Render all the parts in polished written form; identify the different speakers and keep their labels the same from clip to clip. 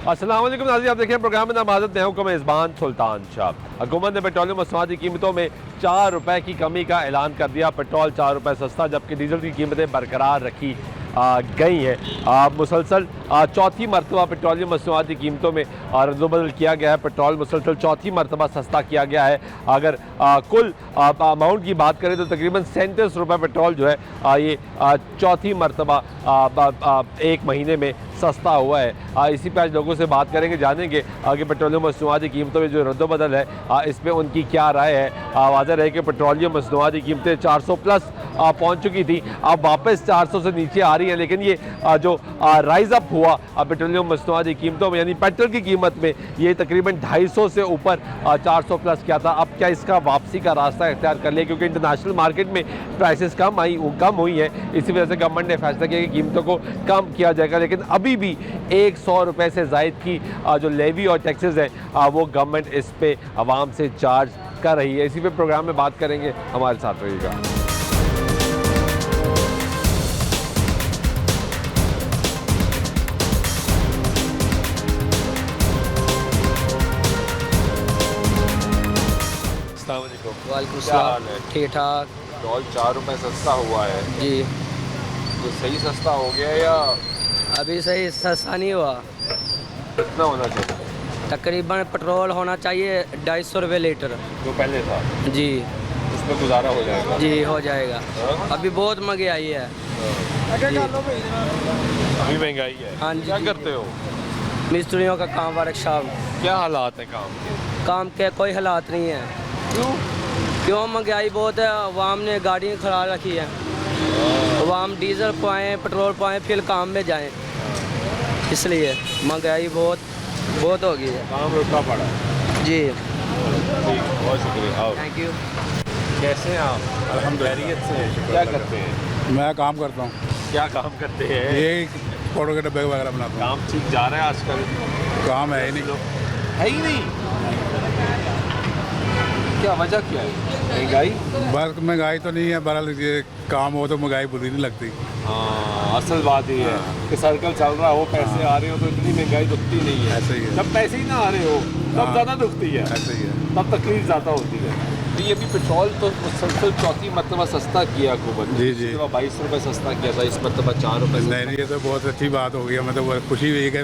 Speaker 1: अस्सलाम वालेकुम नाज़रीन, आप देखें प्रोग्राम में नामाज़त मैं हुक्म मेज़बान सुल्तान शाह। हुकूमत ने पेट्रोलियम मसनूआत की कीमतों में 4 रुपए की कमी का ऐलान कर दिया। पेट्रोल 4 रुपए सस्ता, जबकि डीजल की कीमतें बरकरार रखी गई हैं। मुसलसल चौथी मरतबा पेट्रोलियम मसनूआत की कीमतों में रद्दोबदल किया गया है। पेट्रोल मुसलसल चौथी मरतबा सस्ता किया गया है। अगर कुल अमाउंट की बात करें तो तकरीबन 37 रुपये पेट्रोल जो है ये चौथी मरतबा एक महीने में सस्ता हुआ है। इसी पर आज लोगों से बात करेंगे, जानेंगे कि पेट्रोलियम मसनूआत की कीमतों में जो रद्दोबदल है इस पर उनकी क्या राय है। वाज़ह है कि पेट्रोलियम मसनूआत की कीमतें 400 प्लस पहुँच चुकी थी, अब वापस 400 से नीचे आ रही है। लेकिन ये जो राइज अप हुआ पेट्रोलियम मसनूआत की कीमतों में, यानी पेट्रोल की कीमत में, ये तकरीबन 250 से ऊपर 400 प्लस किया था। अब क्या इसका वापसी का रास्ता इख्तियार कर लिया, क्योंकि इंटरनेशनल मार्केट में प्राइसेस कम हुई हैं। इसी वजह से गवर्नमेंट ने फैसला किया कि कीमतों को कम किया जाएगा। लेकिन अभी भी 100 रुपये से ज़ायद की जो लेवी और टैक्सेस हैं वो गवर्नमेंट इस पे आवाम से चार्ज कर रही है। इसी पे प्रोग्राम में बात करेंगे, हमारे साथ रहिएगा।
Speaker 2: वालेकुम सलाम। ठीक ठाक।
Speaker 1: पेट्रोल 4 रुपये सस्ता हुआ है
Speaker 2: जी,
Speaker 1: तो सही सस्ता हो गया या
Speaker 2: अभी सही सस्ता नहीं हुआ।
Speaker 1: कितना होना चाहिए?
Speaker 2: तकरीबन पेट्रोल होना चाहिए 250 रुपये लीटर।
Speaker 1: जो पहले था
Speaker 2: जी
Speaker 1: उसमें गुजारा हो जाएगा?
Speaker 2: जी हो जाएगा।
Speaker 1: हाँ?
Speaker 2: अभी बहुत महंगाई है। जी।
Speaker 1: अभी महंगाई है।
Speaker 2: हाँ जी।
Speaker 1: क्या करते हो?
Speaker 2: मिस्त्रियों का काम, वर्कशॉप।
Speaker 1: क्या हालात हैं काम के?
Speaker 2: काम के कोई हालात नहीं है। क्यों महंगाई बहुत है, अवाम ने गाड़ियाँ खड़ा रखी है। अवाम डीजल पाएँ, पेट्रोल पाएँ, फिर काम में जाएँ, इसलिए महंगाई बहुत हो गई है।
Speaker 1: काम रुका पड़ा है।
Speaker 2: जी
Speaker 1: ठीक, बहुत शुक्रिया। आओ।
Speaker 2: Thank you.
Speaker 1: कैसे हैं आप? खैरियत से? क्या करते हैं?
Speaker 3: मैं काम करता हूँ,
Speaker 1: क्या काम करते हैं?
Speaker 3: ये फोटो के डब्बे वगैरह बनाता हूँ।
Speaker 1: काम ठीक जा रहा है आजकल?
Speaker 3: काम है ही नहीं।
Speaker 1: है ही नहीं। क्या वजह क्या है? महंगाई?
Speaker 3: बस महंगाई तो नहीं है, बहरहाल ये काम हो तो महंगाई बुरी नहीं लगती।
Speaker 1: हाँ, असल बात ये है कि सर्कल चल रहा हो, पैसे आ रहे हो तो इतनी महंगाई दुखती नहीं है।
Speaker 3: ऐसे ही है।
Speaker 1: जब पैसे ही ना आ रहे हो तब ज़्यादा दुखती है,
Speaker 3: ऐसे ही है।
Speaker 1: तब तकलीफ ज़्यादा होती है। तो ये अभी पेट्रोल तो मुसलसल चौथी मरतबा सस्ता किया हुकूमत ने।
Speaker 3: जी।
Speaker 1: 22 रुपये सस्ता किया था, इस मरतबा 4 रुपये।
Speaker 3: नहीं, ये तो बहुत अच्छी बात हो गई। हमें तो बहुत खुशी हुई कि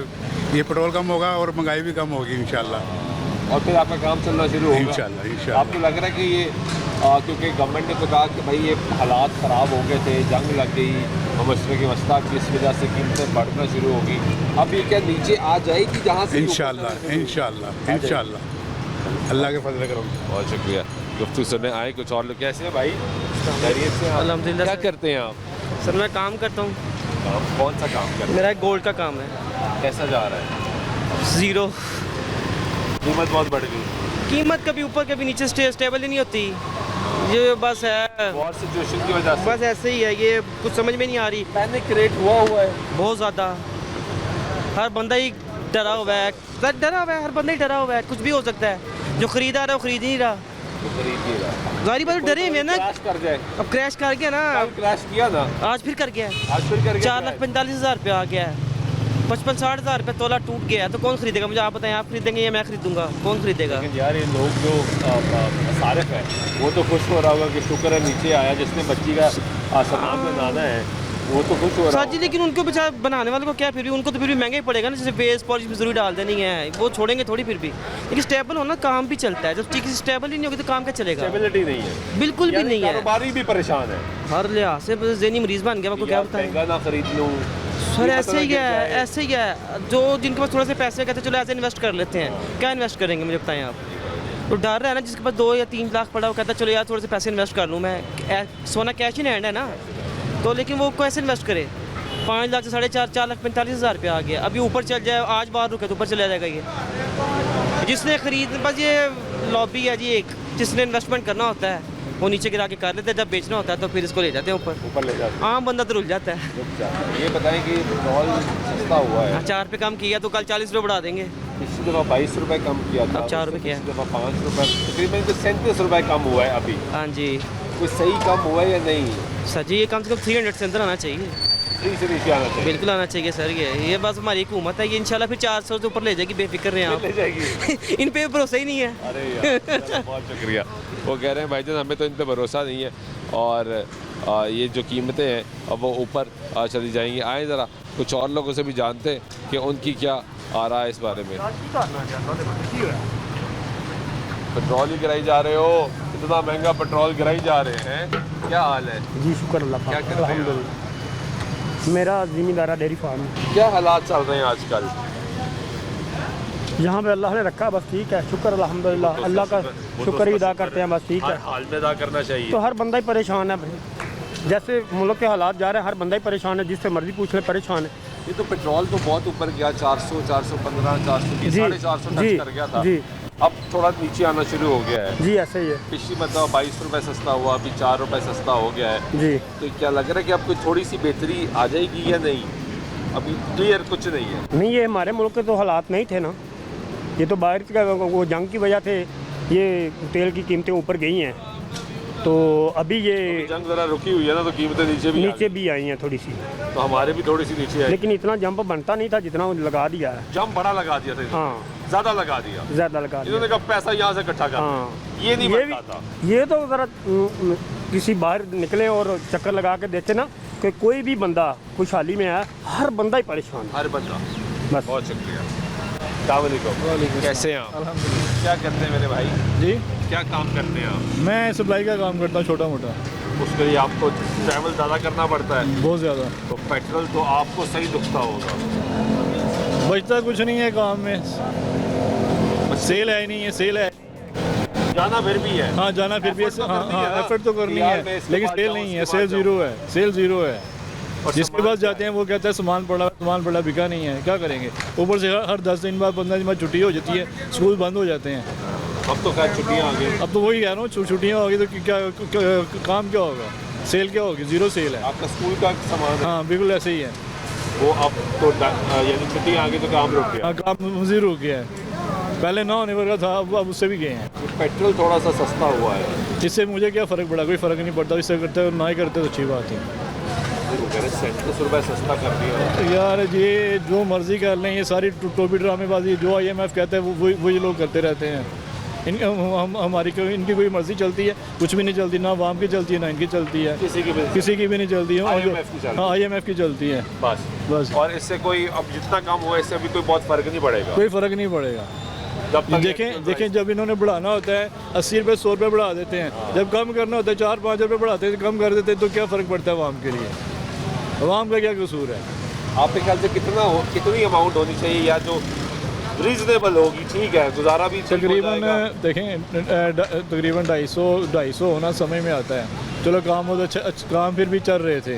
Speaker 3: ये पेट्रोल कम होगा और महंगाई भी कम होगी इंशाल्लाह।
Speaker 1: और फिर आपका काम चलना शुरू होगा
Speaker 3: इंशाल्लाह।
Speaker 1: आपको लग रहा है कि ये क्योंकि गवर्नमेंट ने तो कहा कि भाई ये हालात ख़राब हो गए थे, जंग लग गई, मशरक़ की वस्ता की, इस वजह से कीमतें बढ़ना शुरू होगी, अब ये क्या नीचे आ जाएगी जहाँ से?
Speaker 3: इंशाल्लाह अल्लाह के फजल करो।
Speaker 1: बहुत शुक्रिया। गुफ्तगू सुनने आए कुछ और लोग। कैसे हैं भाई? खैरियत से?
Speaker 2: अल्हम्दुलिल्लाह।
Speaker 1: क्या करते हैं आप?
Speaker 2: सर मैं काम करता हूँ।
Speaker 1: काम कौन सा काम करते
Speaker 2: मेरा एक गोल्ड का काम है।
Speaker 1: हैं? कैसा जा रहा है?
Speaker 2: ज़ीरो।
Speaker 1: कीमत बहुत बढ़ गई।
Speaker 2: कीमत कभी ऊपर कभी नीचे स्टेबल ही नहीं होती। ये बस है,
Speaker 1: वॉर सिचुएशन की वजह से
Speaker 2: बस ऐसे ही है। ये कुछ समझ में नहीं आ रही।
Speaker 1: पैनिक रेट हुआ है
Speaker 2: बहुत ज़्यादा। हर बंदा ही डरा हुआ है, हर बंदा ही डरा हुआ है। कुछ भी हो सकता है। जो खरीदार है वो खरीद नहीं रहा।
Speaker 1: तो खरीदिएगा।
Speaker 2: गाड़ी पर डरे हुए हैं ना।
Speaker 1: क्रैश कर जाए।
Speaker 2: अब क्रैश कर गया ना,
Speaker 1: कल क्रैश किया ना,
Speaker 2: आज फिर कर गया है।
Speaker 1: आज फिर कर गया।
Speaker 2: 4,45,000 रुपये आ गया है। 55-60 हज़ार रुपये तोला टूट गया है। तो कौन खरीदेगा? मुझे आप बताएं, आप खरीदेंगे या मैं खरीदूंगा? कौन खरीदेगा?
Speaker 1: लेकिन यार ये लोग जो सारिफ है वो तो खुश हो रहा होगा कि शुक्र है नीचे आया, जिसने बच्ची का सामान बनाना है वो तो खुश हो रहा
Speaker 2: जी। लेकिन उनको बेचारा बनाने वाले को क्या, फिर भी उनको तो फिर भी महंगा ही पड़ेगा ना। जैसे बेस पॉलिश भी जरूरी डाल देनी है, वो छोड़ेंगे थोड़ी फिर भी। लेकिन स्टेबल होना, काम भी चलता है। जब ठीक से स्टेबल ही नहीं होगी तो काम क्या चलेगा?
Speaker 1: स्टेबिलिटी नहीं है,
Speaker 2: बिल्कुल भी नहीं है।
Speaker 1: कारोबारी भी परेशान है,
Speaker 2: हर लिहाज से ज़हनी मरीज बन गया। आपको क्या बताएं
Speaker 1: महंगा ना खरीद लूँ
Speaker 2: सर? ऐसे ही है। जो जिनके पास थोड़े से पैसे कहते हैं चलो ऐसे इन्वेस्ट कर लेते हैं। क्या इन्वेस्ट करेंगे मुझे बताएं आप? तो डर रहा है ना, जिसके पास 2 या 3 लाख पड़ा, वो कहता है चलो यार थोड़े से पैसे इन्वेस्ट कर लूँ मैं। सोना कैश इन हैंड है ना, तो लेकिन वो कैसे इन्वेस्ट करे? 5 लाख से 4,45,000 रुपये आ गया। अभी ऊपर चल जाए, आज बाहर रुके तो ऊपर चला जाएगा। ये जिसने खरीद, बस ये लॉबी है जी एक, जिसने इन्वेस्टमेंट करना होता है वो नीचे गिरा के कर लेते हैं। जब बेचना होता है तो फिर इसको ले जाते हैं ऊपर
Speaker 1: ले जाते
Speaker 2: आम बंदा तो रुल जाता है।
Speaker 1: हैं। ये बताएं कि पेट्रोल सस्ता हुआ है,
Speaker 2: 4 रुपये कम किया तो कल 40 रुपये बढ़ा देंगे।
Speaker 1: पिछली दफ़ा 22 रुपये कम किया था,
Speaker 2: अब 4 रुपये किया है।
Speaker 1: पिछली दफ़ा 5 रुपये, तकरीबन 37 रुपये कम हुआ है अभी।
Speaker 2: हाँ जी।
Speaker 1: कोई सही कम हुआ है या नहीं?
Speaker 2: सर जी ये कम से कम 300 से अंदर आना चाहिए।
Speaker 1: 3 से नीचे आना चाहिए।
Speaker 2: बिल्कुल आना चाहिए सर, ये बस हमारी हुकूमत है, ये इंशाल्लाह फिर 400 से ऊपर ले जाएगी, बेफिक्र रहें आप।
Speaker 1: ले जाएगी।
Speaker 2: इन पे भरोसा ही नहीं है।
Speaker 1: अरे यार चलो, बहुत शुक्रिया। वो कह रहे हैं भाईजान हमें तो इन पे भरोसा नहीं है और ये जो कीमतें हैं अब वो ऊपर चली जाएंगी। आए ज़रा कुछ और लोगों से भी जानते हैं कि उनकी क्या आ रहा है इस बारे में। पेट्रोल ही गिराई जा रहे हो, इतना महंगा पेट्रोल गिराई जा रहे हैं, क्या हाल है?
Speaker 4: जी शुक्र अल्लाह
Speaker 1: क्या
Speaker 4: पाक,
Speaker 1: करते हैं?
Speaker 4: अल्हम्दुलिल्लाह। मेरा ज़मींदारा डेयरी फार्म है।
Speaker 1: क्या हालात चल रहे हैं आजकल?
Speaker 4: यहाँ पे अल्लाह ने रखा बस ठीक है, शुक्र अल्हम्दुलिल्लाह, अल्लाह का शुक्र ही अदा करते हैं बस ठीक
Speaker 1: हर
Speaker 4: है।
Speaker 1: हाल में अदा करना चाहिए।
Speaker 4: तो हर बंदा ही परेशान है भाई, जैसे मुल्क के हालात जा रहे हैं हर बंदा ही परेशान है, जिससे मर्जी पूछ ले परेशान है।
Speaker 1: ये तो पेट्रोल तो बहुत ऊपर गया, 400, 415, 420, 450 टच कर गया था।
Speaker 4: जी
Speaker 1: अब थोड़ा नीचे आना शुरू हो गया है।
Speaker 4: जी ऐसे ही है
Speaker 1: पिछली मतलब 22 रुपये सस्ता हुआ, अभी 4 रुपये सस्ता हो गया है।
Speaker 4: जी।
Speaker 1: तो क्या लग रहा है कि अब कोई थोड़ी सी बेहतरी आ जाएगी या नहीं? अभी क्लियर कुछ नहीं है।
Speaker 4: नहीं, ये हमारे मुल्क के तो हालात नहीं थे ना, ये तो बाहर का वो जंग की वजह से ये तेल की कीमतें ऊपर गई हैं, तो अभी ये
Speaker 1: जंग जरा रुकी हुई है ना, तो कीमतें नीचे भी
Speaker 4: नीचे भी आई हैं थोड़ी सी,
Speaker 1: तो हमारे भी थोड़ी सी नीचे आई।
Speaker 4: लेकिन इतना जंप बनता नहीं था जितना वो लगा दिया है।
Speaker 1: जंप बड़ा लगा दिया था,
Speaker 4: हाँ
Speaker 1: ज्यादा लगा दिया।
Speaker 4: ज़्यादा लगा दिया।
Speaker 1: इन्होंने कहा पैसा यहाँ से इकट्ठा कर,
Speaker 4: हाँ
Speaker 1: ये नहीं
Speaker 4: ये
Speaker 1: बनता था।
Speaker 4: ये तो ज़रा किसी बाहर निकले और चक्कर लगा के देखे ना कि कोई भी बंदा खुशहाली में है, हर बंदा ही परेशान है
Speaker 1: हर बंदा।
Speaker 4: बस।
Speaker 1: बहुत शुक्रिया। अस्सलामुअलैकुम। कैसे हैं आप?
Speaker 5: अल्हम्दुलिल्लाह।
Speaker 1: क्या करते हैं मेरे भाई?
Speaker 5: जी,
Speaker 1: क्या काम करते हैं आप?
Speaker 5: मैं सप्लाई का काम करता हूँ छोटा मोटा,
Speaker 1: उसके लिए आपको ट्रैवल ज़्यादा करना पड़ता है,
Speaker 5: बहुत ज़्यादा।
Speaker 1: तो पेट्रोल तो आपको सही दुखता होगा।
Speaker 5: बचता कुछ नहीं है काम में, सेल है ही नहीं है, सेल है।
Speaker 1: जाना फिर भी है।
Speaker 5: हाँ जाना फिर भी है,
Speaker 1: Effort तो
Speaker 5: हाँ
Speaker 1: करनी है
Speaker 5: हाँ
Speaker 1: ना,
Speaker 5: एफर्ट तो करनी
Speaker 1: कि यार
Speaker 5: है,
Speaker 1: मैं इसके
Speaker 5: लेकिन
Speaker 1: पास
Speaker 5: सेल
Speaker 1: जाऊँ,
Speaker 5: नहीं है,
Speaker 1: उसके
Speaker 5: सेल
Speaker 1: पास
Speaker 5: ज़ीरो है, सेल ज़ीरो है।
Speaker 1: और
Speaker 5: जिसके
Speaker 1: सामान
Speaker 5: पास
Speaker 1: क्या
Speaker 5: जाते हैं वो कहता है सामान पड़ा बिका नहीं है, क्या करेंगे? ऊपर से हर 10 दिन बाद 15 दिन बाद छुट्टी हो जाती है, स्कूल बंद हो जाते हैं।
Speaker 1: अब तो खैर छुट्टियाँ आ गई।
Speaker 5: अब तो वही कह रहा हूँ, छुट्टियाँ होगी तो काम क्या होगा? सेल क्या होगी? ज़ीरो सेल है।
Speaker 1: आपका स्कूल का सामान है,
Speaker 5: हाँ बिल्कुल ऐसे ही है।
Speaker 1: वो अब तो यानी छुट्टियाँ आ गई तो काम रुक गया।
Speaker 5: हाँ काम ज़ीरो हो गया है, पहले ना होने वर्गा था, अब उससे भी गए हैं।
Speaker 1: पेट्रोल थोड़ा सा सस्ता हुआ है,
Speaker 5: इससे मुझे क्या फ़र्क पड़ा? कोई फ़र्क नहीं पड़ता, इससे करते और ना ही करते तो अच्छी बात है।
Speaker 1: 37 रुपये सस्ता कर दिया।
Speaker 5: यार ये जो मर्ज़ी कर लें, ये सारी टोपी ड्रामेबाजी जो IMF कहते हैं वही लोग करते रहते हैं। इनकी कोई मर्ज़ी चलती है? कुछ भी नहीं चलती, ना आवाम की चलती है ना इनकी चलती है,
Speaker 1: किसी की भी
Speaker 5: नहीं चलती है।
Speaker 1: IMF की चलती है।
Speaker 5: हाँ IMF की चलती है बस।
Speaker 1: और इससे कोई अब जितना कम हुआ इससे अभी कोई बहुत फर्क नहीं पड़ेगा।
Speaker 5: कोई फ़र्क नहीं पड़ेगा।
Speaker 1: जब तक
Speaker 5: देखें जब इन्होंने बढ़ाना होता है 80 रुपये 100 रुपये बढ़ा देते हैं, जब कम करना होता है 4-5 रुपये बढ़ाते हैं, कम कर देते हैं, तो क्या फ़र्क पड़ता है आवाम के लिए? आवाम का क्या कसूर है?
Speaker 1: आपके ख्याल से कितनी अमाउंट होनी चाहिए या जो रीजनेबल होगी? ठीक है, गुजारा भी ठीक हो
Speaker 5: तकरीबन
Speaker 1: जाएगा।
Speaker 5: देखें तकरीबन 250 होना समय में आता है। चलो काम हो तो अच्छा काम फिर भी चल रहे थे,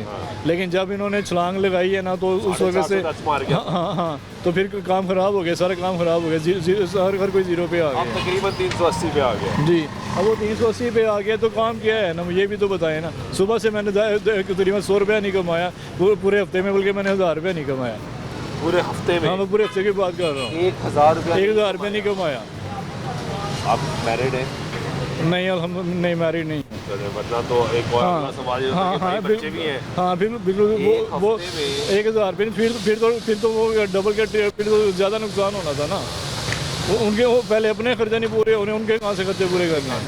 Speaker 5: लेकिन जब इन्होंने छलांग लगाई है ना तो उस वजह से हाँ तो फिर काम ख़राब हो गया, सारा काम ख़राब हो गया, हर कोई ज़ीरो पे आ
Speaker 1: आप
Speaker 5: गया।
Speaker 1: तकरीबन 380 पे आ गए।
Speaker 5: जी, अब वो 380 पे आ गया तो काम क्या है ना, ये भी तो बताएं ना। सुबह से मैंने तकरीबन 100 रुपया नहीं कमाया पूरे हफ्ते में, बल्कि मैंने 1000 रुपया नहीं कमाया
Speaker 1: पूरे हफ्ते में।
Speaker 5: हाँ मैं पूरे हफ्ते की बात कर रहा हूँ।
Speaker 1: 1000 रुपया
Speaker 5: 1000 रुपया नहीं कमाया।
Speaker 1: आप मैरिड हैं?
Speaker 5: नहीं अल्हम्दुलिल्लाह नहीं, मैरिड नहीं।
Speaker 1: वरना तो एक और अगला सवाल ये होता है कि भाई बच्चे भी हैं।
Speaker 5: हाँ बिल्कुल वो 1000 रुपये फिर तो वो डबल के फिर तो ज़्यादा नुकसान होना था ना। वो पहले अपने खर्चे नहीं पूरे होने, उनके कहाँ से खर्चे पूरे करने हैं?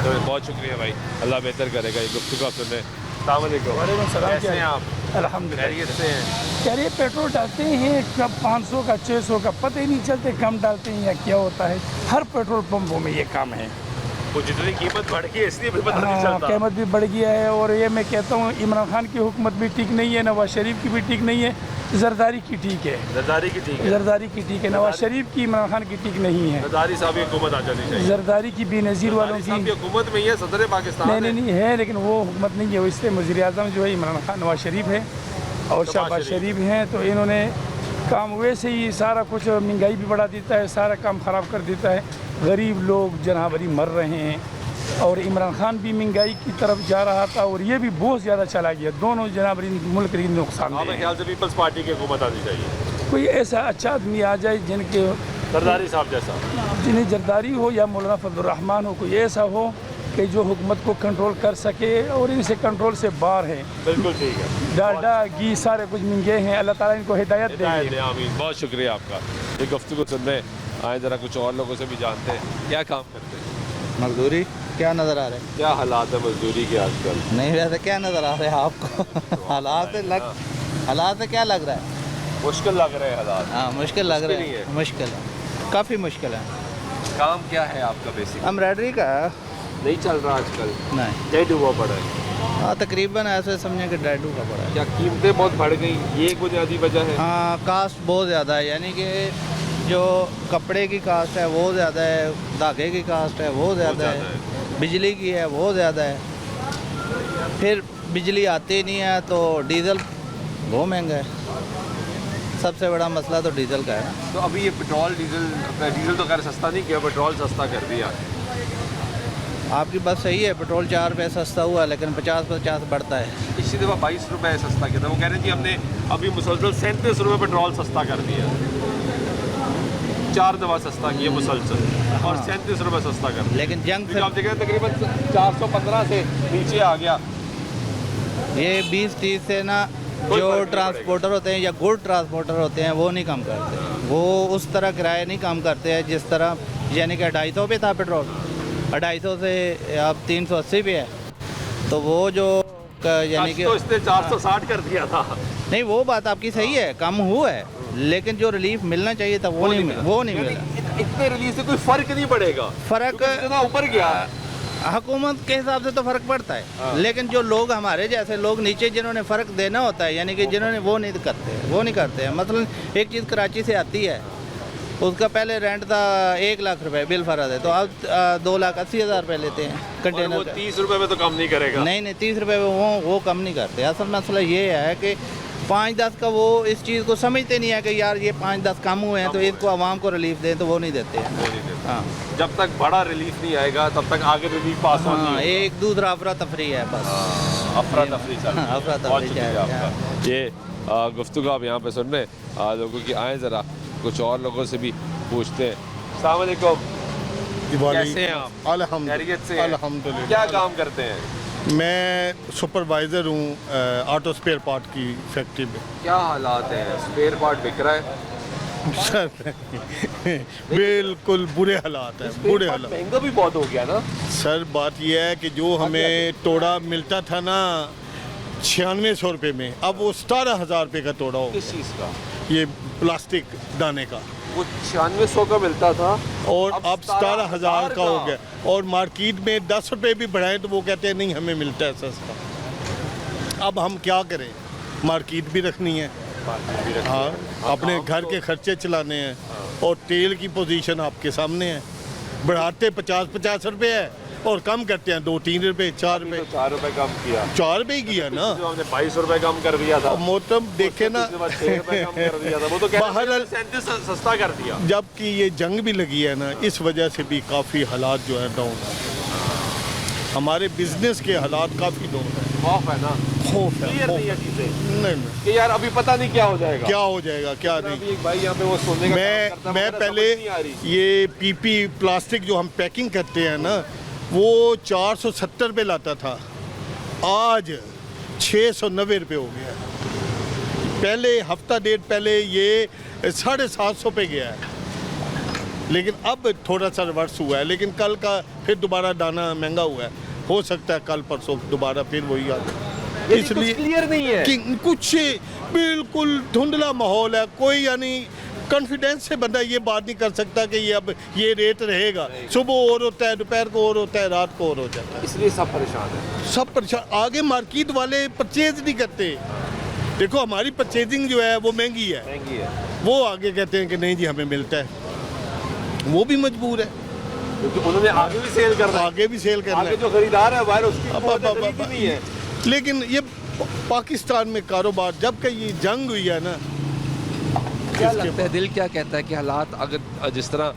Speaker 1: तो बहुत शुक्रिया भाई, अल्लाह बेहतर करेगा ये गुफ्तगू सुनने। कैसे हैं आप?
Speaker 6: अल्हम्दुलिल्लाह।
Speaker 1: खैरियत से हैं?
Speaker 6: कह रही है पेट्रोल डालते हैं कब 500 का 600 का पता ही नहीं चलते, कम डालते हैं या क्या होता है। हर पेट्रोल पंपों में ये काम है।
Speaker 1: वो जितनी कीमत बढ़ गई है इसलिए भी पता नहीं
Speaker 6: हाँ,
Speaker 1: चलता।
Speaker 6: कीमत भी बढ़ गया है। और ये मैं कहता हूँ इमरान खान की हुकूमत भी ठीक नहीं है, नवाज शरीफ की भी ठीक नहीं है, जरदारी की ठीक है।
Speaker 1: जरदारी की ठीक है।
Speaker 6: जरदारी की ठीक है, नवाज शरीफ की इमरान खान की ठीक नहीं है।
Speaker 1: जरदारी साहब की हुकूमत आ जानी चाहिए।
Speaker 6: जरदारी की बेनज़ीर वालों
Speaker 1: जरदारी साहब की
Speaker 6: की
Speaker 1: हुकूमत में ही है, सदर पाकिस्तान
Speaker 6: नहीं है, लेकिन वो हुकूमत नहीं है। वो इससे वज़ीर आज़म जो है इमरान खान नवाज शरीफ है और शहबाज शरीफ हैं, तो इन्होंने काम वैसे ही सारा कुछ महंगाई भी बढ़ा देता है, सारा काम ख़राब कर देता है। गरीब लोग जनाबरी मर रहे हैं और इमरान खान भी महंगाई की तरफ जा रहा था और ये भी बहुत ज़्यादा चला गया। दोनों जनाबरी मुल्क के नुकसान
Speaker 1: मेरे
Speaker 6: है।
Speaker 1: ख्याल से पीपल्स पार्टी की हुकूमत आनी चाहिए।
Speaker 6: कोई ऐसा अच्छा आदमी आ जाए जिनके
Speaker 1: जरदारी साहब जैसा।
Speaker 6: जिन्हें जरदारी हो या मौलाना फजलुर रहमान हो, कोई ऐसा हो कि जो हुकूमत को कंट्रोल कर सके, और इनसे कंट्रोल से बाहर है।
Speaker 1: बिल्कुल ठीक है।
Speaker 6: डालडा घी सारे कुछ महंगे हैं, अल्लाह ताला इनको हिदायत दे।
Speaker 1: आमीन। बहुत शुक्रिया आपका। ये गुफ्तगू सुनने आए, ज़रा कुछ और लोगों से भी जानते हैं क्या काम करते हैं।
Speaker 7: मजदूरी क्या नज़र आ रहा है?
Speaker 1: क्या हालात है मजदूरी के आजकल?
Speaker 7: नहीं वैसे क्या नज़र आ रहा है आपको? हालात से क्या लग रहा है?
Speaker 1: मुश्किल लग रहे हैं हालात।
Speaker 7: हाँ मुश्किल लग रहा
Speaker 1: मुश्किल ही
Speaker 7: है,
Speaker 1: है।
Speaker 7: मुश्किल है, काफ़ी मुश्किल है।
Speaker 1: काम क्या है आपका बेसिक?
Speaker 7: एम्ब्रॉयडरी का है।
Speaker 1: नहीं चल रहा आजकल,
Speaker 7: नहीं,
Speaker 1: डेड हुआ पड़ा है।
Speaker 7: हाँ तकरीबन ऐसे समझे कि डेडू का पड़ा है।
Speaker 1: क्या कीमतें बहुत बढ़ गई, ये एक बुनियादी वजह है?
Speaker 7: हाँ कास्ट बहुत ज़्यादा है, यानी कि जो कपड़े की कास्ट है वो ज़्यादा है, धागे की कास्ट है वो ज़्यादा
Speaker 1: ज़्यादा
Speaker 7: है, बिजली की है वो ज़्यादा है, फिर बिजली आती नहीं है तो डीज़ल बहुत महंगा है। सबसे बड़ा मसला तो डीज़ल का है।
Speaker 1: तो अभी ये पेट्रोल डीजल तो खैर सस्ता नहीं किया, पेट्रोल सस्ता कर दिया।
Speaker 7: आपकी बात सही है, पेट्रोल 4 रुपये सस्ता हुआ लेकिन 50 बढ़ता है।
Speaker 1: इसी दफ़ा 22 रुपये सस्ता किया था। वो कह रहे थे हमने अभी मुसलसल 37 रुपये पेट्रोल सस्ता कर दिया, 4 दफ़ा सस्ता किया मुसलसल, और 37 रुपये सस्ता कर दिया।
Speaker 7: लेकिन जंग
Speaker 1: तो आप देख रहे हैं तकरीबन 415 से नीचे आ गया।
Speaker 7: ये 20-30 से ना
Speaker 1: कोई
Speaker 7: जो
Speaker 1: फर्क नहीं
Speaker 7: ट्रांसपोर्टर होते हैं या गुड ट्रांसपोर्टर होते हैं वो नहीं कम करते, वो उस तरह किराए नहीं कम करते हैं जिस तरह, यानी कि 250 पे था पेट्रोल, 250 से अब 380 पे है। तो वो जो यानी कि
Speaker 1: तो इसने 460 कर दिया था।
Speaker 7: नहीं वो बात आपकी सही है, कम हुआ है, लेकिन जो रिलीफ मिलना चाहिए था वो नहीं मिला।
Speaker 1: इतने रिलीज से कोई फर्क नहीं पड़ेगा,
Speaker 7: फर्क
Speaker 1: इतना ऊपर गया।
Speaker 7: हुकूमत के हिसाब से तो फ़र्क पड़ता है, लेकिन जो लोग हमारे जैसे लोग नीचे जिन्होंने फ़र्क देना होता है, यानी कि जिन्होंने वो नहीं करते हैं। मतलब एक चीज़ कराची से आती है, उसका पहले रेंट था 1 लाख रुपए बिल फर्ज है, तो अब 2,80,000 रुपये लेते हैं कंटेनर का।
Speaker 1: 30 रुपये में तो कम नहीं करेगा।
Speaker 7: नहीं 30 रुपये में वो कम नहीं करते। असल मसला ये है कि 5-10 का वो इस चीज़ को समझते नहीं है कि यार ये 5-10 कम हुए हैं तो इसको आवाम को रिलीफ दें, तो वो नहीं देते हैं। हाँ
Speaker 1: जब तक बड़ा रिलीफ नहीं आएगा तब तक आगे रिलीफ पास होनी
Speaker 7: हाँ,
Speaker 1: है।
Speaker 7: एक दूसरा अफरा तफरी है बस।
Speaker 1: अफरा तफरी चल रही है।
Speaker 7: अफरा तफरी
Speaker 1: बहुत
Speaker 7: चल
Speaker 1: शुक्रिया
Speaker 7: रही है।
Speaker 1: आपका। ये गुफ्तगू आप यहाँ पे सुन रहे हैं लोगों की। आए ज़रा कुछ और लोगों से भी पूछते हैं। अस्सलाम वालेकुम, कैसे हैं आप? खैरियत से हैं?
Speaker 3: अल्हम्दुलिल्लाह।
Speaker 1: क्या काम करते हैं?
Speaker 3: मैं सुपरवाइज़र हूँ ऑटो स्पेयर पार्ट की फैक्ट्री में।
Speaker 1: क्या हालात हैं? स्पेयर पार्ट बिक रहा है?
Speaker 3: सर बिल्कुल बुरे हालात हैं, बुरे हालात।
Speaker 1: महंगा भी बहुत हो गया ना
Speaker 3: सर बात यह है कि जो हमें तोड़ा मिलता था ना 9600 रुपये में, अब वो 17,000 रुपये का तोड़ा हो
Speaker 1: किस चीज़ का?
Speaker 3: ये प्लास्टिक दाने का,
Speaker 1: वो 9600 का मिलता था
Speaker 3: और अब 17,000 का हो गया। और मार्केट में 10 रुपये भी बढ़ाएं तो वो कहते हैं नहीं हमें मिलता है सस्ता। अब हम क्या करें, मार्केट भी रखनी है, हाँ अपने घर के खर्चे चलाने हैं, और तेल की पोजीशन आपके सामने है। बढ़ाते 50-50 रुपये है और कम करते हैं 2-3 रुपये 4 रुपये।
Speaker 1: 4 रुपये कम किया,
Speaker 3: 4 रुपये किया ना,
Speaker 1: जो हमने 22 रुपये कम कर दिया था।
Speaker 3: अब मोहतरम देखे ना
Speaker 1: 6 रुपये कम कर दिया था, वो तो
Speaker 3: बाहर
Speaker 1: 37 सस्ता कर दिया।
Speaker 3: जबकि ये जंग भी लगी है ना, इस वजह से भी काफ़ी हालात जो है डाउन है। हमारे बिजनेस के हालात काफ़ी डाउन है।
Speaker 1: खौफ है ना,
Speaker 3: खौफ है,
Speaker 1: क्लियर
Speaker 3: खौफ
Speaker 1: नहीं है
Speaker 3: है।
Speaker 1: चीज़ें
Speaker 3: नहीं
Speaker 1: कि यार अभी पता नहीं क्या हो जाएगा,
Speaker 3: क्या हो जाएगा क्या
Speaker 1: अभी
Speaker 3: नहीं।
Speaker 1: एक भाई यहाँ पे वो सोने का काम करता है,
Speaker 3: मैं
Speaker 1: मगर
Speaker 3: पहले
Speaker 1: समझ नहीं आ रही।
Speaker 3: ये पीपी प्लास्टिक जो हम पैकिंग करते हैं ना, वो 470 रुपये लाता था, आज 690 रुपये हो गया है। पहले हफ्ता डेढ़ पहले ये 750 पे गया है, लेकिन अब थोड़ा सा रिवर्स हुआ है। लेकिन कल का फिर दोबारा दाना महंगा हुआ है, हो सकता है कल परसों दोबारा फिर वही आ जाए। इसलिए
Speaker 1: क्लियर नहीं है
Speaker 3: कि कुछ बिल्कुल धुंधला माहौल है, कोई यानी कॉन्फिडेंस से बंदा ये बात नहीं कर सकता कि ये अब ये रेट रहेगा। सुबह और होता है, दोपहर को और होता है, रात को और हो जाता है।
Speaker 1: इसलिए सब परेशान है।
Speaker 3: सब परेशान। आगे मार्केट वाले परचेज नहीं करते। देखो हमारी परचेजिंग जो है वो महंगी है, वो आगे कहते हैं कि नहीं जी हमें मिलता है, वो भी मजबूर है
Speaker 1: क्योंकि उन्होंने आगे भी सेल करना है।
Speaker 3: आगे भी सेल करना
Speaker 1: आगे
Speaker 3: है।
Speaker 1: जो खरीदार है बाहर उसकी
Speaker 3: अब-
Speaker 1: वो
Speaker 3: अब- अब-
Speaker 1: खरीदी नहीं है।
Speaker 3: लेकिन ये पाकिस्तान में कारोबार जब का ये जंग हुई है ना,
Speaker 1: क्या लगता है, दिल क्या कहता है कि हालात अगर जिस तरह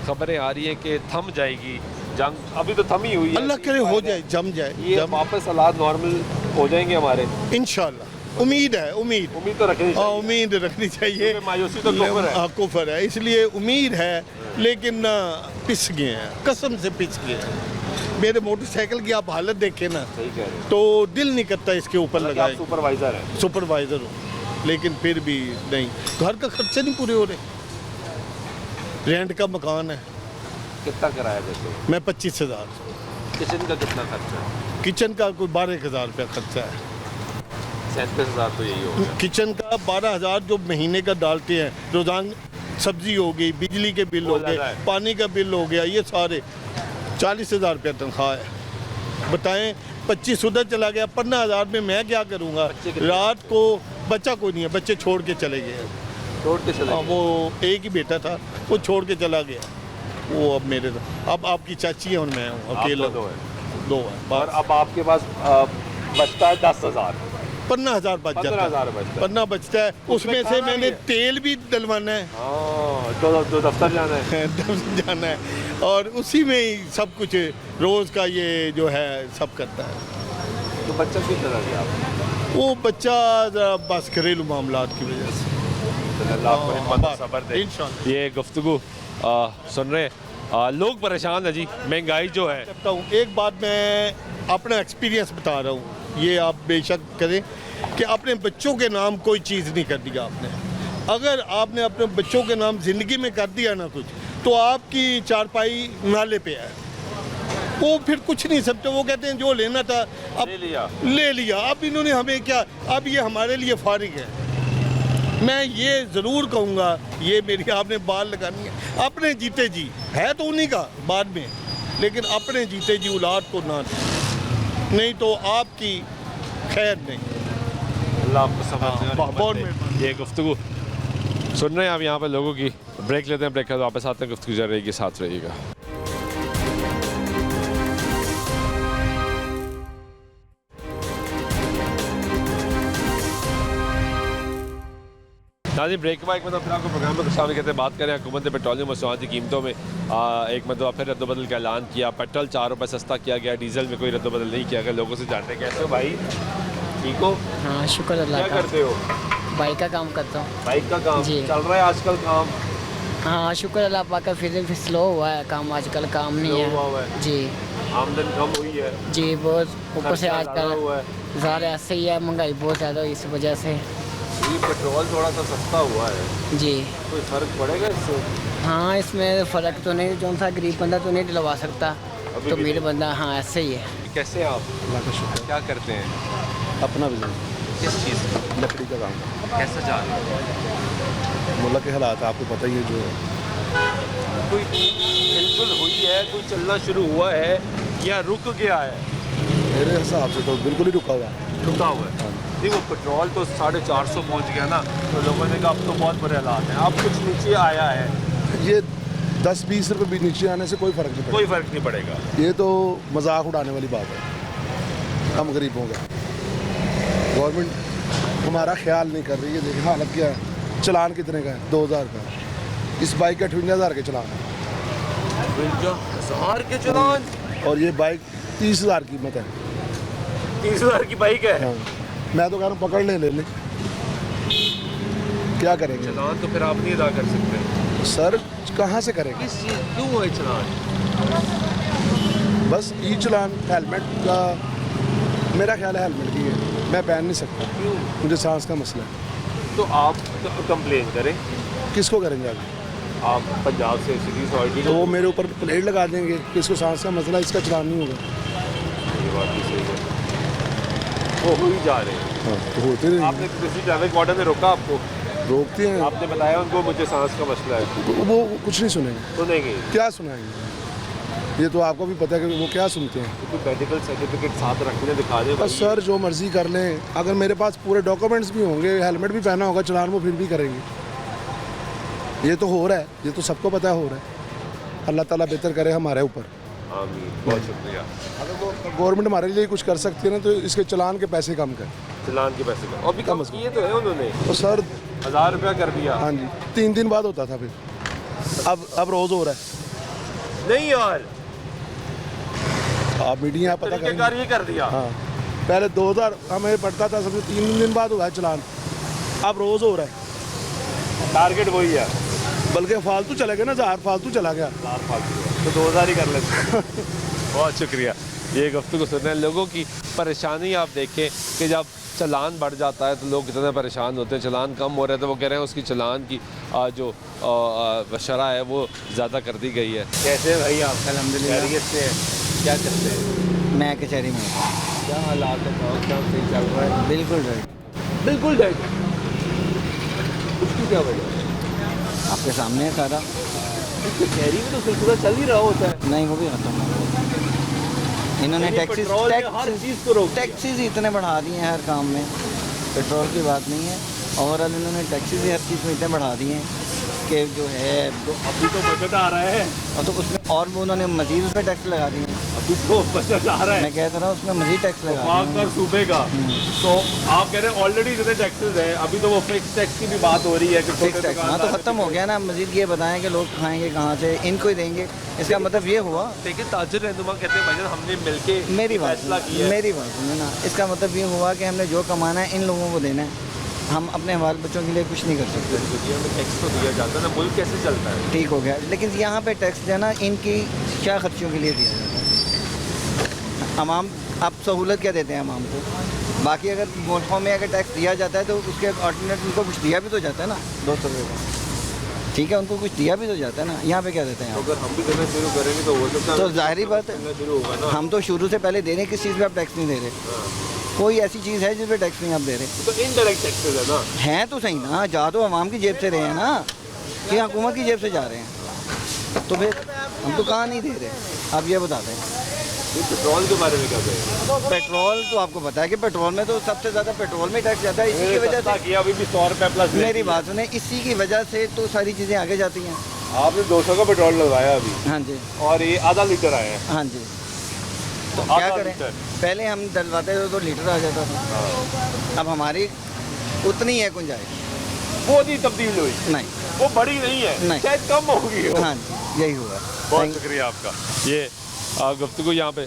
Speaker 1: खबरें आ रही हैं कि थम जाएगी जंग, अभी तो थमी हुई है,
Speaker 3: अल्लाह करे हो जाए, जम जाए,
Speaker 1: ये
Speaker 3: जम
Speaker 1: वापस हालात नॉर्मल हो जाएंगे हमारे?
Speaker 3: इंशाल्लाह। उम्मीद है, उम्मीद
Speaker 1: तो रखनी
Speaker 3: हाँ
Speaker 1: चाहिए।
Speaker 3: उम्मीद रखनी चाहिए।
Speaker 1: क्योंकि मायूसी तो कुफर है।
Speaker 3: हाँ, कुफर है, इसलिए उम्मीद है, लेकिन पिस गए हैं, कसम से पिस गए हैं। मेरे मोटरसाइकिल की आप हालत देखें ना,
Speaker 1: सही कह रहे
Speaker 3: तो दिल नहीं करता इसके ऊपर
Speaker 1: हो
Speaker 3: लगाए।
Speaker 1: सुपरवाइजर है।
Speaker 3: सुपरवाइज़र हूँ, लेकिन फिर भी नहीं, घर का खर्चे नहीं पूरे हो रहे। रेंट का मकान है,
Speaker 1: कितना किराया देते हो?
Speaker 3: मैं 25,000।
Speaker 1: किचन का कितना खर्चा है?
Speaker 3: किचन का कोई 12,000 रुपया खर्चा है।
Speaker 1: 37,000 तो यही हो गया।
Speaker 3: किचन का 12,000 जो महीने का डालते हैं, रोजाना सब्जी हो गई, बिजली के बिल हो गए, पानी का बिल हो गया, ये सारे 40,000 रुपया तनख्वाह है। बताएं 25 उधर चला गया, 15,000 में मैं क्या करूँगा? रात को बच्चा कोई नहीं है, बच्चे छोड़ के चले गए।
Speaker 1: छोड़ के चले
Speaker 3: हाँ, वो एक ही बेटा था, वो छोड़ के चला गया। वो अब मेरे अब आपकी चाची है और मैं हूँ अकेला।
Speaker 1: दो है।
Speaker 3: दो है
Speaker 1: और अब आपके पास बचता है 10,000।
Speaker 3: 15,000 बच जाता
Speaker 1: 15,000
Speaker 3: है।
Speaker 1: बचता है।
Speaker 3: 15 बचता है, उसमें से
Speaker 1: खाना
Speaker 3: मैंने
Speaker 1: भी है।
Speaker 3: तेल भी डलवाना है।
Speaker 1: तो दफ्तर जाना है।
Speaker 3: जाना है, और उसी में ही सब कुछ रोज़ का ये जो है सब करता है।
Speaker 1: तो बच्चा क्यों चला गया आपको?
Speaker 3: वो बच्चा जरा बस घरेलू मामलात की वजह से।
Speaker 1: अल्लाह आपको हिम्मत और सब्र दे।
Speaker 3: इंशाल्लाह।
Speaker 1: ये गुफ्तगू सुन रहे हैं, लोग परेशान है जी, महंगाई जो है।
Speaker 3: कहता हूँ एक बात मैं अपना एक्सपीरियंस बता रहा हूँ, ये आप बेशक करें कि अपने बच्चों के नाम कोई चीज़ नहीं कर दिया आपने। अगर आपने अपने बच्चों के नाम ज़िंदगी में कर दिया ना कुछ, तो आपकी चारपाई नाले पे है, वो फिर कुछ नहीं सकते। वो कहते हैं जो लेना था अब ले लिया। अब इन्होंने हमें क्या, अब ये हमारे लिए फारिग है। मैं ये ज़रूर कहूँगा, ये मेरी आपने बाल लगानी है, अपने जीते जी है तो उन्हीं का बाद में, लेकिन अपने जीते जी औलाद को ना दें, नहीं तो आपकी खैर नहीं।
Speaker 1: अल्लाह आपको समझ दे और
Speaker 3: बहुत
Speaker 1: हिम्मत दे। ये गुफ्तगू सुन रहे हैं आप यहाँ पर लोगों की। ब्रेक लेते हैं, ब्रेक के बाद वापस आते हैं, गुफ्तगू जारी रहेगी, साथ रहिएगा। नाज़रीन, ब्रेक के बाद एक मतलब फिर आपको प्रोग्राम में शामिल कहते हैं, बात करें हुकूमत ने पेट्रोलियम मसनूआत की कीमतों में एक मतलब फिर रद्दबदल का ऐलान किया। पेट्रोल 4 रुपये सस्ता किया गया, डीजल में कोई रद्दबदल नहीं किया गया। लोगों से जानते हैं कैसे हो भाई, ठीक हो?
Speaker 8: हाँ शुक्र अल्लाह
Speaker 1: क्या
Speaker 8: का।
Speaker 1: करते हो?
Speaker 8: बाइक का काम करता हूँ।
Speaker 1: बाइक का काम
Speaker 8: जी।
Speaker 1: चल रहा है आजकल काम?
Speaker 8: हाँ शुक्र अल्लाह पाक का, फिर स्लो हुआ है काम, आजकल काम नहीं
Speaker 1: स्लो हुआ
Speaker 8: है।
Speaker 1: है।
Speaker 8: जी
Speaker 1: आमदन कम हुई है,
Speaker 8: जी, बहुत ऊपर से
Speaker 1: खर्चा ज़्यादा हुआ
Speaker 8: आजकल
Speaker 1: है।
Speaker 8: ज़्यादा ऐसे ही है, महंगाई बहुत ज़्यादा हुई इस वजह से।
Speaker 1: ये पेट्रोल थोड़ा सा सस्ता हुआ है,
Speaker 8: जी
Speaker 1: कोई फ़र्क पड़ेगा इससे?
Speaker 8: हाँ, इसमें फ़र्क तो नहीं, जो सा गरीब बंदा तो नहीं दिलवा सकता,
Speaker 1: अभी
Speaker 8: तो
Speaker 1: भी
Speaker 8: मेरे
Speaker 1: नहीं।
Speaker 8: बंदा हाँ ऐसे ही है।
Speaker 1: कैसे आप? क्या करते हैं?
Speaker 9: अपना बिजनेस
Speaker 1: किस चीज़ का?
Speaker 9: लकड़ी का काम
Speaker 1: कैसे जा रहे हो?
Speaker 9: मुल्क के हालात आपको पता ही है जो है।
Speaker 1: कोई हिलचुल हुई है, कोई चलना शुरू हुआ है या रुक गया है?
Speaker 9: मेरे हिसाब से तो बिल्कुल ही रुका हुआ है।
Speaker 1: रुका हुआ है। नहीं, वो पेट्रोल तो 450 पहुंच गया ना, तो लोगों ने कहा अब तो बहुत बुरे हालात हैं। अब कुछ नीचे आया है,
Speaker 9: ये 10-20 रुपये भी नीचे आने से कोई फ़र्क नहीं
Speaker 1: कोई
Speaker 9: पड़ेगा।
Speaker 1: फ़र्क नहीं पड़ेगा।
Speaker 9: ये तो मजाक उड़ाने वाली बात है हम गरीबों का। गवर्नमेंट हमारा ख्याल नहीं कर रही है। देखिए हालत क्या है, चलान कितने का है? 2,000 का। इस बाइक का 58,000 के चलान है,
Speaker 1: 52,000 के चलान,
Speaker 9: और ये बाइक 30,000 कीमत है।
Speaker 1: 30,000 की बाइक है।
Speaker 9: हाँ। मैं तो कह रहा हूँ पकड़ ले लें, क्या करेंगे
Speaker 1: चलान तो फिर आप नहीं अदा कर सकते।
Speaker 9: सर, कहाँ से करेंगे?
Speaker 1: किस चीज़ क्यों है चलान?
Speaker 9: बस ई चलान हेलमेट का, मेरा ख्याल है हेलमेट की है, मैं पहन नहीं सकता,
Speaker 1: क्यों?
Speaker 9: मुझे सांस का मसला है।
Speaker 1: तो आप कंप्लेन करें,
Speaker 9: किसको करेंगे आगे?
Speaker 1: आप पंजाब से सिटी अथॉरिटी
Speaker 9: तो वो मेरे ऊपर प्लेट लगा देंगे कि इसको सांस का मसला, इसका चलान नहीं होगा।
Speaker 1: ये बात भी सही है, वो हो ही जा रहे हैं।
Speaker 9: हाँ, तो होते रहे,
Speaker 1: आपने किसी ट्रैफिक वार्डन ने रोका आपको?
Speaker 9: रोकते हैं,
Speaker 1: आपने बताया उनको मुझे सांस का मसला है,
Speaker 9: तो वो कुछ नहीं सुनेंगे।
Speaker 1: सुनेंगे?
Speaker 9: क्या सुनाएंगे? ये तो आपको भी पता है कि वो क्या सुनते हैं।
Speaker 1: तो मेडिकल सर्टिफिकेट साथ रखने दिखा दे
Speaker 9: बस सर, जो मर्जी कर लें, अगर मेरे पास पूरे डॉक्यूमेंट्स भी होंगे, हेलमेट भी पहना होगा, चलान वो फिर भी करेंगे। ये तो हो रहा है, ये तो सबको पता है हो रहा है। अल्लाह ताला बेहतर करे हमारे ऊपर।
Speaker 1: आमीन, बहुत शुक्रिया।
Speaker 9: अगर वो गवर्नमेंट हमारे लिए कुछ कर सकती है ना, तो इसके चलान के पैसे कम कर।
Speaker 1: चलान के पैसे का अभी कम किए तो है उन्होंने,
Speaker 9: तो सर
Speaker 1: 1,000 रुपया कर दिया।
Speaker 9: हाँ जी, 3 दिन बाद होता था, फिर अब रोज़ हो रहा है।
Speaker 1: नहीं यार,
Speaker 9: आप मीडिया आप पता
Speaker 1: तरीकेकार
Speaker 9: करेंगे।
Speaker 1: ये कर दिया।
Speaker 9: हाँ, पहले 2,000 हमें पड़ता था, सबसे 3 दिन बाद हुआ है चलान, अब रोज़ हो रहा है।
Speaker 1: टारगेट वही है,
Speaker 9: बल्कि फालतू चले गए ना, 1,000 फालतू चला गया।
Speaker 1: 1,000 फालतू है, तो 2,000 ही कर लेते हैं। बहुत शुक्रिया। ये गुफ्तगू सुन रहे हैं, लोगों की परेशानी आप देखें कि जब चालान बढ़ जाता है तो लोग कितने परेशान होते हैं। चालान कम हो रहे थे, वो कह रहे हैं उसकी चालान की जो शरह है वो ज़्यादा कर दी गई है। कैसे भाई आप?
Speaker 10: अल्हम्दुलिल्लाह।
Speaker 1: खैरियत से हैं? क्या करते हैं?
Speaker 10: मैं कचहरी में हूँ।
Speaker 1: क्या हालात है? काम सही चल रहा है?
Speaker 10: बिल्कुल राइट।
Speaker 1: बिल्कुल डेड। उसकी क्या वजह?
Speaker 10: आपके सामने है सारा।
Speaker 1: कचहरी में तो सिलसिला चल ही रहा होता है।
Speaker 10: नहीं, वो भी खत्म हो गया। इन्होंने टैक्सेस
Speaker 1: हर चीज़ को रोक दिया।
Speaker 10: टैक्सेस इतने बढ़ा दिए हैं हर काम में। पेट्रोल की बात नहीं है, ओवरऑल इन्होंने टैक्सेस ही हर चीज़ में इतने बढ़ा दिए हैं कि जो है
Speaker 1: अभी तो बजट आ रहा है
Speaker 10: और तो उसमें और वो उन्होंने मजीद उसमें टैक्स लगा दिए हैं।
Speaker 1: अभी तो बजट आ रहा है
Speaker 10: मैं कहता रहा हूँ उसमें मजीद टैक्स लगा दिए हैं।
Speaker 1: कर सूबे का। तो आप कह रहे हैं ऑलरेडी इतने टैक्सेस हैं, अभी तो वो फिक्स टैक्स की भी बात हो रही है कि
Speaker 10: फिक्स टैक्स हाँ तो ख़त्म हो गया ना। मजीद ये बताएं कि लोग खाएंगे कहाँ से, इनको ही देंगे। इसका मतलब ये हुआ।
Speaker 1: लेकिन ताजिर रहनुमा कहते हैं भाईजान हमने मिलके
Speaker 10: मेरी बात
Speaker 1: फैसला किया है।
Speaker 10: मेरी बात सुनो ना। इसका मतलब ये हुआ कि हमने जो कमाना है इन लोगों को देना है। हम अपने हमारे बच्चों के लिए कुछ नहीं कर सकते।
Speaker 1: दुनिया में टैक्स तो दिया जाता है ना, मुल्क कैसे चलता है?
Speaker 10: ठीक हो गया, लेकिन यहाँ पे टैक्स देना इनकी क्या खर्चों के लिए दिया जाता है। अवाम आप सहूलत क्या देते हैं अवाम को? बाकी अगर मुल्कों में अगर टैक्स दिया जाता है तो उसके ऑल्टरनेट उनको कुछ दिया भी तो जाता है ना 200 रुपये का। ठीक है, उनको कुछ दिया भी तो जाता है ना। यहाँ पे क्या देते हैं?
Speaker 1: अगर हम भी देना शुरू करेंगे तो हो सकता है
Speaker 10: तो जाहिर बात है
Speaker 1: शुरू होगा ना।
Speaker 10: हम तो शुरू से पहले दे रहे हैं। किस चीज़ पे आप टैक्स नहीं दे रहे? कोई ऐसी चीज़ है जिस पे टैक्स नहीं आप दे रहे?
Speaker 1: तो इनडायरेक्ट टैक्सेस है ना।
Speaker 10: हैं तो सही ना, जा तो आवाम की जेब से रहे हैं ना कि हुकूमत की जेब से जा रहे हैं। तो फिर हम तो कहाँ नहीं दे रहे? आप ये बताते हैं।
Speaker 1: पेट्रोल के बारे में क्या कहें?
Speaker 10: पेट्रोल तो आपको पता है कि पेट्रोल में तो सबसे ज़्यादा पेट्रोल में टैक्स जाता है। इसी की वजह से
Speaker 1: किया अभी भी 100 रुपये प्लस।
Speaker 10: मेरी बात सुने, इसी की वजह से तो सारी चीज़ें आगे जाती हैं।
Speaker 1: आपने 200 का पेट्रोल लगवाया अभी
Speaker 10: हाँ जी,
Speaker 1: और ये आधा लीटर आया है।
Speaker 10: हाँ जी। तो क्या
Speaker 1: आधा
Speaker 10: करें?
Speaker 1: लीटर।
Speaker 10: पहले हम डलवाते थे तो लीटर आ जाता था। अब हमारी उतनी है गुंजाइश
Speaker 1: वो नहीं तब्दील हुई,
Speaker 10: नहीं,
Speaker 1: वो बड़ी नहीं है,
Speaker 10: नहीं।
Speaker 1: शायद कम होगी।
Speaker 10: हाँ जी, यही हुआ।
Speaker 1: बहुत शुक्रिया आपका। ये गुफ्तगू यहाँ पे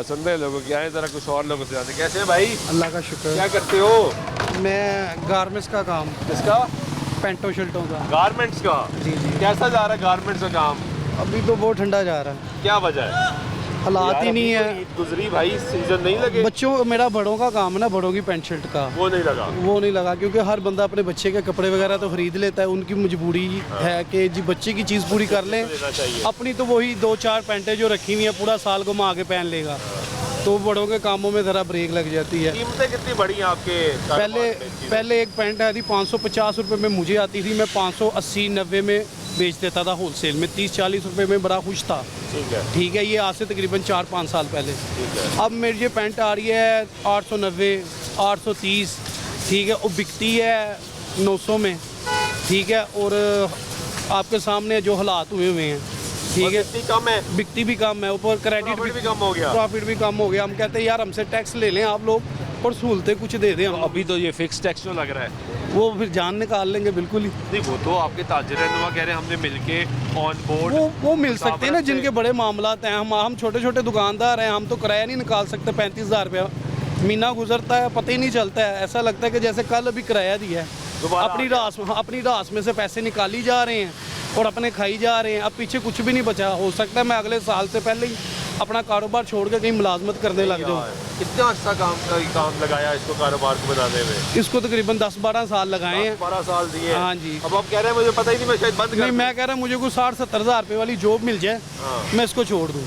Speaker 1: सुन रहे लोगों की। आए ज़रा कुछ और लोगों से जाते। कैसे हैं भाई?
Speaker 11: अल्लाह का शुक्र।
Speaker 1: क्या करते हो?
Speaker 11: मैं गारमेंट्स का काम,
Speaker 1: इसका
Speaker 11: पेंटो शर्टों का।
Speaker 1: गारमेंट्स का?
Speaker 11: जी जी।
Speaker 1: कैसा जा रहा है गारमेंट्स का काम?
Speaker 11: अभी तो बहुत ठंडा जा रहा है,
Speaker 1: क्या वजह है?
Speaker 11: हालात
Speaker 1: यार,
Speaker 11: ही नहीं
Speaker 1: अभी तो
Speaker 11: है।
Speaker 1: ईद गुजरी भाई, सीजन नहीं लगे।
Speaker 11: बच्चों मेरा बड़ों का काम है ना, बड़ों की पेंट शर्ट का,
Speaker 1: वो नहीं लगा।
Speaker 11: वो नहीं लगा क्योंकि हर बंदा अपने बच्चे के कपड़े वगैरह तो खरीद लेता है। उनकी मजबूरी है कि जी बच्चे की चीज़ पूरी कर लें।
Speaker 1: लेना चाहिए।
Speaker 11: अपनी तो वही 2-4 पैंटें जो रखी हुई हैं पूरा साल घुमा के पहन लेगा। तो बड़ों के कामों में ज़रा ब्रेक लग जाती है।
Speaker 1: कीमतें कितनी बढ़ी हैं आपके
Speaker 11: पहले एक पैंट आई थी 550 रुपये में मुझे आती थी। मैं 580-90 में बेच देता था होलसेल में। 30-40 रुपये में बड़ा खुश था। ठीक है, ये आज से तकरीबन 4-5 साल पहले। अब मेरी ये पैंट आ रही है 890, 830। ठीक है, वो बिकती है 900 में। ठीक है, और आपके सामने जो हालात हुए हुए हैं, ठीक है,
Speaker 1: कम है,
Speaker 11: बिकती भी कम है, ऊपर क्रेडिट
Speaker 1: भी कम हो गया,
Speaker 11: प्रॉफिट भी कम हो गया। हम कहते हैं यार हमसे टैक्स ले लें आप लोग और सहूलतें कुछ दे दें। हम
Speaker 1: अभी तो ये फिक्स टैक्स जो लग रहा है
Speaker 11: वो फिर जान निकाल लेंगे बिल्कुल ही।
Speaker 1: नहीं, वो तो आपके ताजिर रहनुमा कह रहे हैं हमने मिलके ऑन बोर्ड
Speaker 11: वो मिल सकते हैं ना जिनके बड़े मामलात हैं। हम छोटे छोटे दुकानदार हैं, हम तो किराया नहीं निकाल सकते। 35,000 रुपया महीना गुजरता है, पता ही नहीं चलता है। ऐसा लगता है कि जैसे कल अभी किराया दिया है। अपनी रास में से पैसे निकाली जा रहे हैं और अपने खाई जा रहे हैं। अब पीछे कुछ भी नहीं बचा। हो सकता है मैं अगले साल से पहले ही अपना कारोबार छोड़ के कहीं मुलाजमत करने लग जाऊँ।
Speaker 1: कितना अच्छा काम लगाया इसको कारोबार को बनाने में?
Speaker 11: इसको तकरीबन 10-12 साल लगाए हैं।
Speaker 1: 12 साल दिए।
Speaker 11: हाँ जी।
Speaker 1: अब आप कह रहे हैं मुझे पता ही नहीं, मैं शायद बंद कर
Speaker 11: नहीं, मैं कह रहा हूँ मुझे कोई 60-70 हज़ार रुपये वाली जॉब मिल जाए, मैं इसको छोड़ दूँ।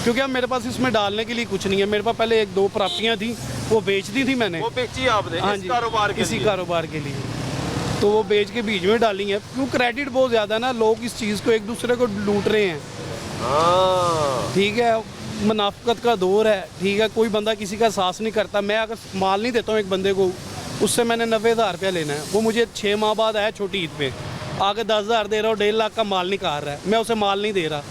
Speaker 11: क्योंकि अब मेरे पास इसमें डालने के लिए कुछ नहीं है। मेरे पास पहले 1-2 प्रॉपर्टियाँ थी, वो बेच दी थी मैंने।
Speaker 1: वो बेची आपने?
Speaker 11: हाँ जी, इसी कारोबार के लिए। तो वो बेच के बीच में डाली है। क्यों? क्रेडिट बहुत ज़्यादा ना, लोग इस चीज़ को एक दूसरे को लूट रहे हैं। ठीक है, मुनाफिकत का दौर है। ठीक है, कोई बंदा किसी का एहसास नहीं करता। मैं अगर माल नहीं देता हूँ एक बंदे को, उससे मैंने 90,000 रुपया लेना है, वो मुझे 6 माह बाद आया छोटी ईद पे, आगे 10,000 दे रहा हूँ, 1.5 लाख का माल निकाल रहा है, मैं उसे माल नहीं दे रहा।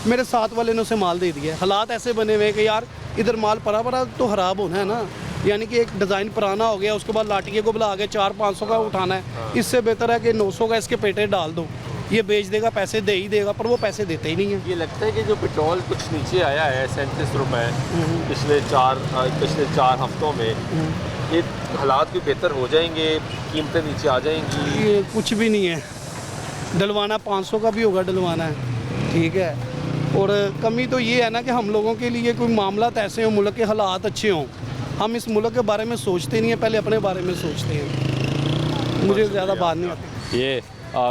Speaker 11: मेरे साथ वाले ने उसे माल दे दिया। हालात ऐसे बने हुए कि यार इधर माल परा तो ख़राब होना है ना। यानी कि एक डिज़ाइन पुराना हो गया, उसके बाद लाटिए को बुला के 400-500 का उठाना है। इससे बेहतर है कि 900 का इसके पेटे डाल दो, ये बेच देगा, पैसे दे ही देगा। पर वो पैसे देते ही नहीं है।
Speaker 1: ये लगता है कि जो पेट्रोल कुछ नीचे आया है 37 रुपये पिछले 4 हफ्तों में, ये हालात भी बेहतर हो जाएंगे, कीमतें नीचे आ जाएंगी?
Speaker 11: ये कुछ भी नहीं है। डलवाना 500 का भी होगा, डलवाना है। ठीक है, और कमी तो ये है ना कि हम लोगों के लिए कोई मामला ऐसे हों, मुल्क के हालात अच्छे हों, हम इस मुल्क के बारे में सोचते नहीं हैं, पहले अपने बारे में सोचते हैं। मुझे ज़्यादा बात नहीं आती।
Speaker 1: ये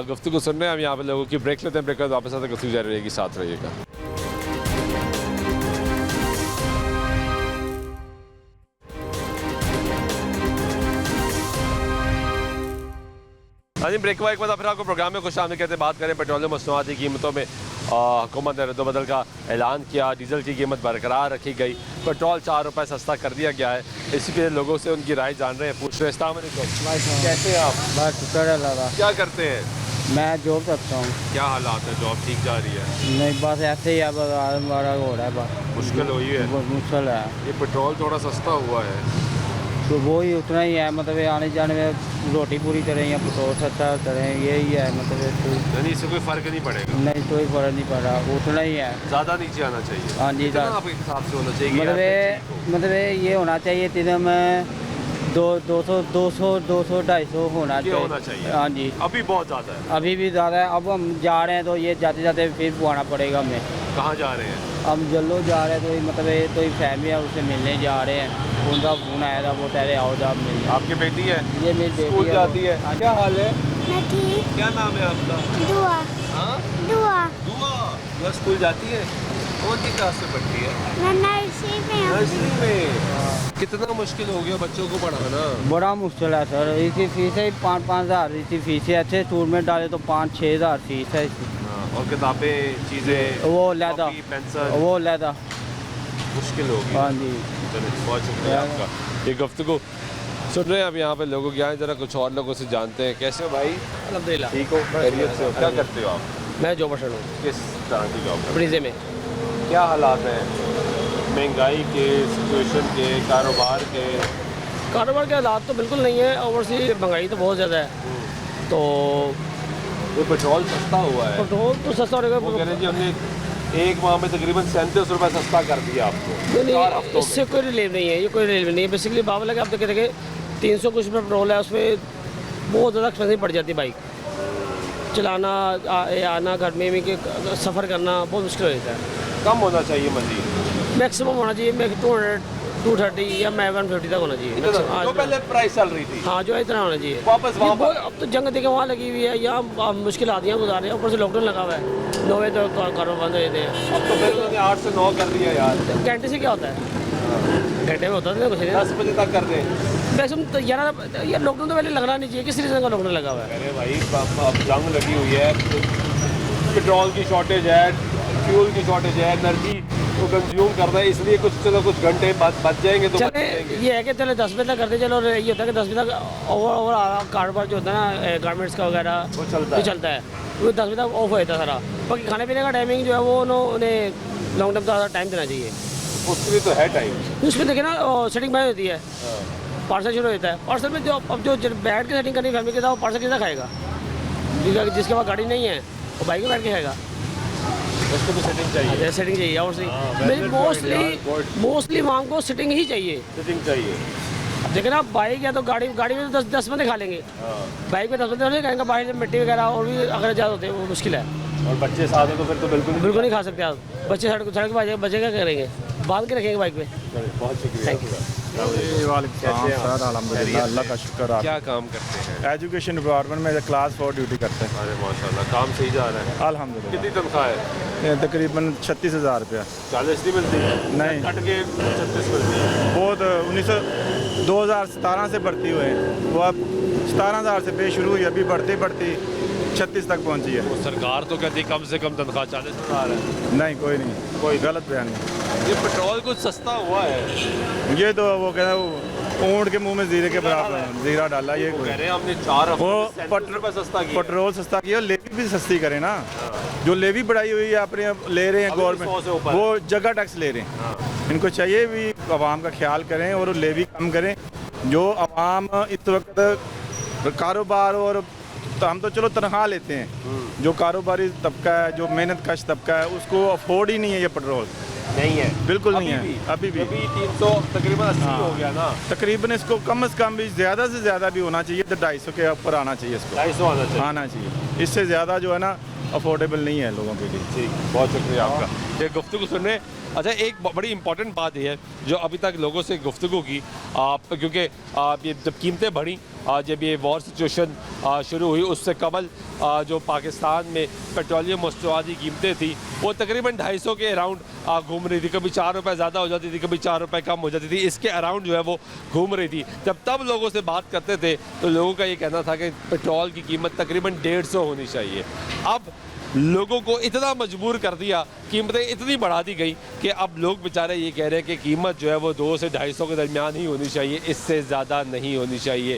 Speaker 1: गुफ्तगू सुन रहे हैं हम यहाँ पे लोगों की। ब्रेक लेते हैं, ब्रेक के बाद वापस आते हैं, गुफ्तगू जारी रहेगी, साथ रहिएगा। हाँ जी, ब्रेक के बाद एक बार फिर आपको प्रोग्राम में खुश आमदीद कहते हैं। बात करें पेट्रोलियम मसनूआत की कीमतों में, हुकूमत ने रद्दबदल का ऐलान किया, डीजल की कीमत बरकरार रखी गई, पेट्रोल 4 रुपये सस्ता कर दिया गया है। इसी के लोगों से उनकी राय जान रहे हैं, पूछ रहे हैं। अस्सलाम वालेकुम, कैसे हैं आप?
Speaker 10: बस शुक्र अल्लाह।
Speaker 1: क्या करते हैं?
Speaker 10: मैं जॉब करता हूँ।
Speaker 1: क्या हालात है? जॉब ठीक जा रही है?
Speaker 10: नहीं, बस ऐसे ही है, बस बड़ा हो रहा है, बस
Speaker 1: मुश्किल हुई है?
Speaker 10: बहुत मुश्किल है।
Speaker 1: ये पेट्रोल थोड़ा सस्ता हुआ है
Speaker 10: तो वो ही उतना ही है, मतलब आने जाने में रोटी पूरी करें या पेट्रोल सस्ता करें, यही है मतलब।
Speaker 1: यानी इससे कोई फ़र्क नहीं पड़ेगा?
Speaker 10: नहीं, कोई फर्क नहीं पड़ रहा, उतना ही है।
Speaker 1: ज़्यादा नीचे आना चाहिए?
Speaker 10: हाँ जी,
Speaker 1: आपके हिसाब से होना चाहिए?
Speaker 10: मतलब ये होना चाहिए तीनों में 200 250 होना
Speaker 1: चाहिए।
Speaker 10: हाँ जी,
Speaker 1: अभी बहुत ज़्यादा है।
Speaker 10: अभी भी ज़्यादा है। अब हम जा रहे हैं तो ये जाते जाते फिर पुआना पड़ेगा हमें।
Speaker 1: कहाँ जा रहे हैं?
Speaker 10: हम जल्लो जा रहे हैं, तो मतलब तो फैमिली है, उससे मिलने जा रहे हैं। उनका फ़ोन आया था, वो कह रहे आओ जा मिलने।
Speaker 1: आपकी बेटी है?
Speaker 10: ये मेरी बेटी
Speaker 1: स्कूल
Speaker 10: है।
Speaker 1: जाती है? क्या हाल है?
Speaker 12: मैं ठीक।
Speaker 1: क्या नाम है आपका?
Speaker 12: दुआ।
Speaker 1: हाँ,
Speaker 12: दुआ।
Speaker 1: दुआ स्कूल जाती है? कौन सी क्लास में पढ़ती है?
Speaker 12: मैं नर्सरी में हूँ।
Speaker 1: नर्सरी में। कितना मुश्किल हो गया बच्चों को पढ़ाना?
Speaker 10: बड़ा मुश्किल है सर। इसकी फीस है 5-5 हज़ार इसकी फीस है। अच्छे स्कूल में डाले तो 5-6 हज़ार फीस है इसकी।
Speaker 1: और किताबें, चीज़ें,
Speaker 10: वो लैदा,
Speaker 1: पेंसिल,
Speaker 10: वो लैदा
Speaker 1: मुश्किल होगी।
Speaker 10: हाँ जी,
Speaker 1: चलिए, बहुत शुक्रिया आपका। ये गुफ्तगू सुन रहे हैं अब यहाँ पे लोगों के यहाँ, जरा कुछ और लोगों से जानते हैं। कैसे हो भाई?
Speaker 2: अल्हम्दुलिल्लाह
Speaker 1: ठीक हो, खैरियत से हो? क्या करते हो आप?
Speaker 2: मैं जॉब पर्सन हूँ
Speaker 1: किस तरह की जॉब?
Speaker 2: ब्रीजे में।
Speaker 1: क्या हालात हैं महंगाई के, सिचुएशन के, कारोबार के?
Speaker 2: कारोबार के हालात तो बिल्कुल नहीं है, ओवरसी महंगाई तो बहुत ज़्यादा है। तो
Speaker 1: ये पेट्रोल सस्ता हुआ है?
Speaker 2: पेट्रोल तो सस्ता हो
Speaker 1: वो कह रहे हैं जी हमने एक माह में तकरीबन 37 रुपये सस्ता कर दिया आपको।
Speaker 2: नहीं, इससे कोई रिलीव नहीं है, ये कोई रिलीव नहीं है। बेसिकली बाबा लगे आप तो कहते हैं 300 कुछ रुपये पेट्रोल है, उसमें बहुत ज़्यादा एक्सपेंसिव पड़ जाती है बाइक चलाना, आना, गर्मी में सफ़र करना बहुत मुश्किल हो जाता है।
Speaker 1: कम होना चाहिए मजीद?
Speaker 2: मैक्सिमम होना चाहिए 230 या 150 तक होना चाहिए।
Speaker 1: जो पहले प्राइस चल रही थी?
Speaker 2: हाँ, जो इतना होना चाहिए
Speaker 1: वापस वहाँ।
Speaker 2: अब तो जंग देखे वहाँ लगी हुई है, यहाँ मुश्किल आती है गुजार रहे हैं, ऊपर से लॉकडाउन लगा हुआ है, 9 बजे तो कारोबार बंद हो जाते हैं।
Speaker 1: अब तो फिर उन्होंने 8 से 9 कर दिया यार।
Speaker 2: घंटे से क्या होता है? घंटे में होता है कुछ नहीं,
Speaker 1: 10 बजे तक कर दें।
Speaker 2: मैक्सिमम तो 11 यार। लॉकडाउन तो पहले लगना नहीं चाहिए, किस रीज़न का लॉकडाउन लगा हुआ है?
Speaker 1: अरे भाई, अब जंग लगी हुई है, पेट्रोल की शॉर्टेज है, फ्यूल की शॉर्टेज है, एनर्जी को कंज्यूम करना है, इसलिए कुछ घंटे बच जाएंगे तो
Speaker 2: चले। ये है कि चलो 10 बजे तक करते चलो, और ये होता है कि 10 बजे तक ओवर कारोबार जो होता है ना, गारमेंट्स का वगैरह
Speaker 1: वो चलता
Speaker 2: है, वो 10 बजे तक ऑफ हो जाता है सारा। बाकी खाने पीने का टाइमिंग जो है वो उन्हें लॉन्ग टर्म ज़्यादा टाइम देना चाहिए।
Speaker 1: उसके लिए तो है टाइम।
Speaker 2: उसमें देखिए ना, सेटिंग बाय होती है, पार्सल शुरू हो जाता है। पार्सल में जो अब जो बैठ के सेटिंग करनी फैमिली के साथ, वो पार्सल कितना खाएगा? जिसके पास गाड़ी नहीं है वो बाइक में बैठ के खाएगा।
Speaker 1: उसको तो सेटिंग चाहिए।
Speaker 2: सेटिंग चाहिए, और मोस्टली मांग को सेटिंग ही चाहिए।
Speaker 1: सेटिंग चाहिए।
Speaker 2: अब देखिए ना, बाइक या तो गाड़ी में तो 10 बंदे खा लेंगे, बाइक में 10 बंदे नहीं खाएंगे। बाहर मिट्टी वगैरह और भी अगर ज़्यादा होते हैं वो मुश्किल है।
Speaker 1: और बच्चे साथ हैं तो फिर तो बिल्कुल
Speaker 2: नहीं खा सकते आप। बच्चे सड़क पर बच्चे क्या करेंगे? बांध के रखेंगे बाइक पे।
Speaker 1: बहुत शुक्रिया।
Speaker 2: Thank you.
Speaker 5: सर अल्हम्दुलिल्लाह, अल्लाह का शुक्र है।
Speaker 1: क्या काम करते हैं?
Speaker 5: एजुकेशन डिपार्टमेंट में क्लास 4 ड्यूटी करते हैं।
Speaker 1: अरे माशाल्लाह, काम सही जा रहा है
Speaker 5: अल्हम्दुलिल्लाह।
Speaker 1: कितनी तनख्वाह है?
Speaker 5: तकरीबन 36,000 रुपया।
Speaker 1: 40 नहीं मिलती?
Speaker 5: नहीं,
Speaker 1: कट के 36 मिलती है।
Speaker 5: बहुत 2017 से भर्ती हुए हैं, वो अब 17,000 से पे शुरू हुई, अभी बढ़ती 36 तक पहुंची है।
Speaker 1: वो सरकार तो कहती कम से कम तनख्वाह 40,000 है।
Speaker 5: नहीं, कोई नहीं, कोई गलत बयान नहीं।
Speaker 1: ये पेट्रोल कुछ सस्ता हुआ है।
Speaker 5: ये तो वो कहते हैं ऊँट के मुंह में जीरे के बराबर जीरा डाला। ये
Speaker 1: कह रहे हैं हमने 4 रुपये सस्ता किया।
Speaker 5: पेट्रोल सस्ता किया, लेवी भी सस्ती करें ना। जो लेवी बढ़ाई हुई है अपने ले रहे हैं गवर्नमेंट, वो जगह टैक्स ले रहे हैं। इनको चाहिए भी आवाम का ख्याल करें और लेवी कम करें। जो आवाम इस वक्त कारोबार और तो हम तो चलो तनख्वाह लेते हैं, जो कारोबारी तबका है, जो मेहनत कश तबका है, उसको अफोर्ड ही नहीं है ये पेट्रोल।
Speaker 1: नहीं है,
Speaker 5: बिल्कुल नहीं है। अभी भी
Speaker 1: 300 तकरीबन 80 हो गया ना।
Speaker 5: तकरीबन इसको कम से कम भी ज़्यादा से ज़्यादा भी होना चाहिए, तो 250 के ऊपर आना चाहिए। इसको
Speaker 1: 250
Speaker 5: आना चाहिए। इससे ज़्यादा जो है ना अफोर्डेबल नहीं है लोगों के लिए।
Speaker 1: ठीक, बहुत शुक्रिया आपका ये गुफ्तगू सुनने। अच्छा, एक बड़ी इंपॉर्टेंट बात ये है जो अभी तक लोगों से गुफ्तगू की, क्योंकि ये जब कीमतें बढ़ी, जब ये वॉर सिचुएशन शुरू हुई, उससे कबल जो पाकिस्तान में पेट्रोलियम मसनूआत की कीमतें थी वो तकरीबन 250 के अराउंड घूम रही थी। कभी 4 रुपये ज़्यादा हो जाती थी, कभी 4 रुपये कम हो जाती थी, इसके अराउंड जो है वो घूम रही थी। जब तब लोगों से बात करते थे तो लोगों का ये कहना था कि पेट्रोल की कीमत तकरीबन 150 होनी चाहिए। अब लोगों को इतना मजबूर कर दिया, कीमतें इतनी बढ़ा दी गई कि अब लोग बेचारे ये कह रहे हैं कि कीमत जो है वो 200 से 250 के दरमियान ही होनी चाहिए, इससे ज़्यादा नहीं होनी चाहिए।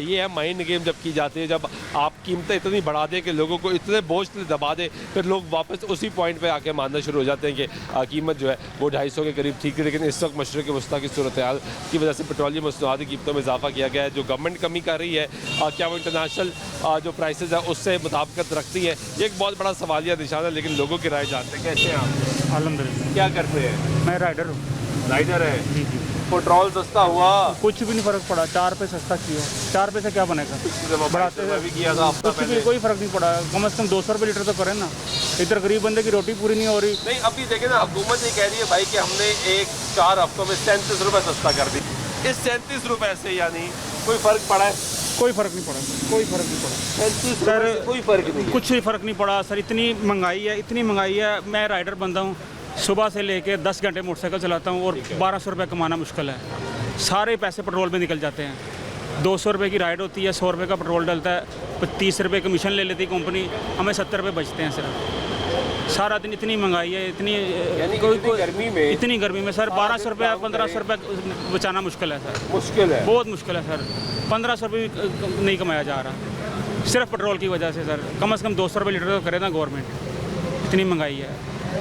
Speaker 1: ये है माइंड गेम जब की जाती है, जब आप कीमतें इतनी बढ़ा दें कि लोगों को इतने बोझ से दबा दें, फिर लोग वापस उसी पॉइंट पे आके मानना शुरू हो जाते हैं कि कीमत जो है वो 250 के करीब ठीक है। लेकिन इस वक्त मशरक़ वस्ता की सूरत हाल की वजह से पेट्रोलियम मसनूआत की कीमतों में इजाफा किया गया है। जो गवर्नमेंट कमी कर रही है, क्या वो इंटरनेशनल जो प्राइसेस है उससे मुताबिकत रखती है, ये एक बहुत बड़ा सवालिया निशान है। लेकिन लोगों की राय जानते हैं। कैसे हैं आप?
Speaker 4: अल्हम्दुलिल्लाह।
Speaker 1: क्या करते हैं?
Speaker 4: मैं राइडर हूँ।
Speaker 1: राइडर है।
Speaker 4: जी जी।
Speaker 1: पेट्रोल सस्ता हुआ,
Speaker 4: कुछ भी नहीं फ़र्क पड़ा, 4 रुपये सस्ता किया, 4 रुपये से क्या बनेगा?
Speaker 1: बढ़ाते हुए भी किया था हफ्ता
Speaker 4: कुछ भी
Speaker 1: पहले।
Speaker 4: कोई फ़र्क नहीं पड़ा, कम से कम 200 रुपये लीटर तो करें ना। इधर गरीब बंदे की रोटी पूरी नहीं हो रही।
Speaker 1: नहीं, अभी देखें ना, हुकूमत ये कह रही है भाई कि हमने 4 हफ्तों में 37 रुपये सस्ता कर दी। इस 37 रुपये से यानी कोई फ़र्क पड़ा है?
Speaker 4: कोई फ़र्क नहीं पड़ा, कोई फ़र्क नहीं पड़ा
Speaker 1: 37
Speaker 4: सर,
Speaker 1: रुपये से कोई फ़र्क नहीं है।
Speaker 4: कुछ भी फ़र्क नहीं पड़ा सर। इतनी महंगाई है, इतनी महंगाई है। मैं राइडर बंदा हूँ, सुबह से लेके 10 घंटे मोटरसाइकिल चलाता हूँ और 1200 रुपये कमाना मुश्किल है। सारे पैसे पेट्रोल में निकल जाते हैं। 200 रुपये की राइड होती है, 100 रुपये का पेट्रोल डलता है, 30 रुपये कमीशन ले लेती कंपनी, हमें 70 रुपये बचते हैं सिर्फ। सारा दिन इतनी महंगाई है, इतनी
Speaker 1: गर्मी में,
Speaker 4: इतनी गर्मी में सर 1200 रुपये 1500 रुपये बचाना मुश्किल है सर।
Speaker 1: मुश्किल है,
Speaker 4: बहुत मुश्किल है सर। 1500 रुपये नहीं कमाया जा रहा सिर्फ पेट्रोल की वजह से सर। कम से कम 200 रुपये लीटर तो करे ना गवर्नमेंट। इतनी महंगाई है,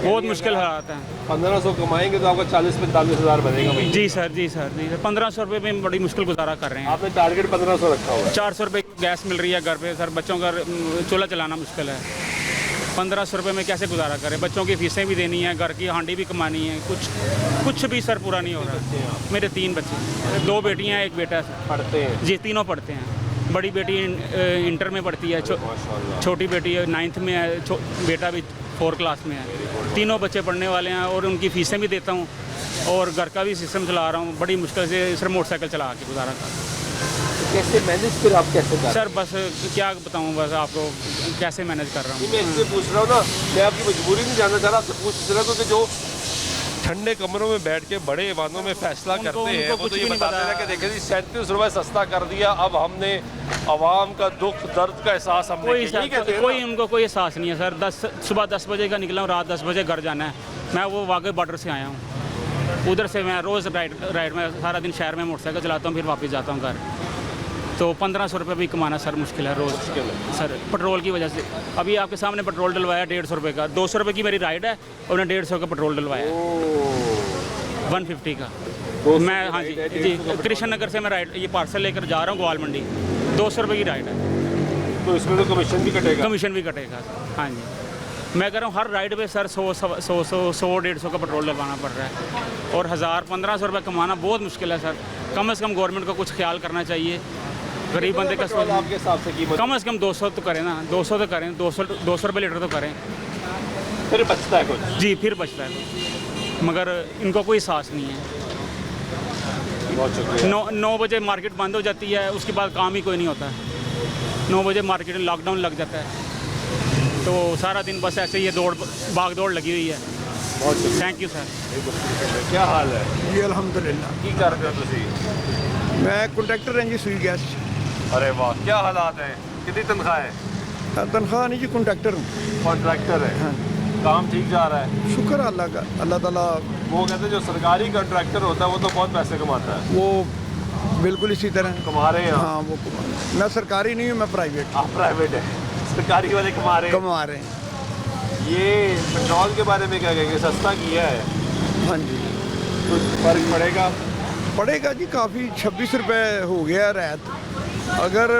Speaker 4: बहुत मुश्किल हालात हैं।
Speaker 1: 1500 कमाएंगे तो आपका 40-45 हज़ार बनेगा भाई।
Speaker 4: जी सर, जी सर, जी सर। 1500 रुपये में बड़ी मुश्किल गुजारा कर रहे हैं।
Speaker 1: आपने टारगेट 1500 रखा हुआ है। 400
Speaker 4: रुपये गैस मिल रही है घर पे सर। बच्चों का चूल्हा चलाना मुश्किल है। 1500 रुपये में कैसे गुजारा करें? बच्चों की फीसें भी देनी है, घर की हांडी भी कमानी है, कुछ भी सर पूरा नहीं हो रहा। मेरे 3 बच्चे, 2 बेटियाँ, 1 बेटा सर।
Speaker 1: पढ़ते हैं?
Speaker 4: जी, तीनों पढ़ते हैं। बड़ी बेटी इंटर में पढ़ती है, छोटी बेटी 9th में है, बेटा भी 4th क्लास में है। तीनों बच्चे पढ़ने वाले हैं और उनकी फ़ीसें भी देता हूँ और घर का भी सिस्टम चला रहा हूँ। बड़ी मुश्किल से सिर्फ मोटरसाइकिल चला के गुजारा कर।
Speaker 1: कैसे मैनेज फिर आप कैसे कर?
Speaker 4: सर बस क्या बताऊँ, बस आपको कैसे मैनेज कर रहा हूँ।
Speaker 1: मैं इससे पूछ रहा हूँ ना, मैं आपकी मजबूरी नहीं जानना चाह रहा, आपसे पूछ रहा हूँ कि जो ठंडे कमरों में बैठ के बड़े ऐवानों में फैसला करते हैं, वो तो ये बताते हैं कि देखिए जी 37 रुपये सस्ता कर दिया, अब हमने आवाम का दुख दर्द का एहसास हमने
Speaker 4: कोई उनको कोई एहसास नहीं है सर। सुबह 10 बजे का निकला हूँ, रात 10 बजे घर जाना है। मैं वो वाकई बॉर्डर से आया हूँ, उधर से मैं रोज़ राइड में सारा दिन शहर में मोटरसाइकिल चलाता हूँ, फिर वापस जाता हूँ घर। तो 1500 रुपये भी कमाना सर मुश्किल है रोज़ सर, पेट्रोल की वजह से। अभी आपके सामने पेट्रोल डलवाया 150 रुपये का, 200 रुपये की मेरी राइड है और उन्हें 150 का पेट्रोल डलवाया 150 का। मैं हाँ जी, कृष्ण नगर से मैं राइड ये पार्सल लेकर जा रहा हूँ ग्वाल मंडी, 200 रुपये की राइड है।
Speaker 1: तो इसमें तो कमीशन भी कटेगा?
Speaker 4: कमीशन भी कटेगा हाँ जी। मैं कह रहा हूँ हर राइड पे सर 100-150 का पेट्रोल डलवाना पड़ रहा है और 1000-1500 रुपये कमाना बहुत मुश्किल है सर। कम से कम गवर्नमेंट को कुछ ख्याल करना चाहिए गरीब बंदे का।
Speaker 1: आपके हिसाब से कीमत
Speaker 4: कम से कम 200 तो करें ना, 200 तो करें, 200 रुपये लीटर तो करें,
Speaker 1: फिर बचता है कुछ।
Speaker 4: जी फिर बचता है, मगर इनको कोई एहसास नहीं है।
Speaker 1: बहुत शुक्रिया।
Speaker 4: 9 बजे मार्केट बंद हो जाती है, उसके बाद काम ही कोई नहीं होता। 9 बजे मार्केट में लॉकडाउन लग जाता है, तो सारा दिन बस ऐसे ही भाग दौड़ लगी हुई है।
Speaker 1: बहुत
Speaker 4: थैंक यू सर।
Speaker 1: क्या हाल है?
Speaker 6: जी अल्हम्दुलिल्लाह।
Speaker 1: की कर रहे हो तुसी?
Speaker 6: मैं कंडक्टर हैं जी सुई गैस।
Speaker 1: अरे वाह, क्या हालात हैं? कितनी तनख्वाह है?
Speaker 6: तनख्वाह नहीं जी, कंडक्टर हूँ।
Speaker 1: कॉन्ट्रैक्टर है? हाँ। काम ठीक जा रहा है?
Speaker 6: शुक्र अल्लाह का, अल्लाह ताला।
Speaker 1: वो कहते हैं जो सरकारी कॉन्ट्रैक्टर होता है वो तो बहुत पैसे कमाता है।
Speaker 6: वो बिल्कुल इसी तरह
Speaker 1: कमा रहे हैं?
Speaker 6: हाँ वो मैं सरकारी नहीं हूँ, मैं प्राइवेट।
Speaker 1: आप प्राइवेट है, सरकारी वाले कमा रहे
Speaker 6: हैं।
Speaker 1: ये पेट्रोल के बारे में क्या कहेंगे? सस्ता किया है?
Speaker 6: हाँ जी।
Speaker 1: कुछ फर्क
Speaker 6: पड़ेगा जी, काफ़ी 26 रुपये हो गया रैत। अगर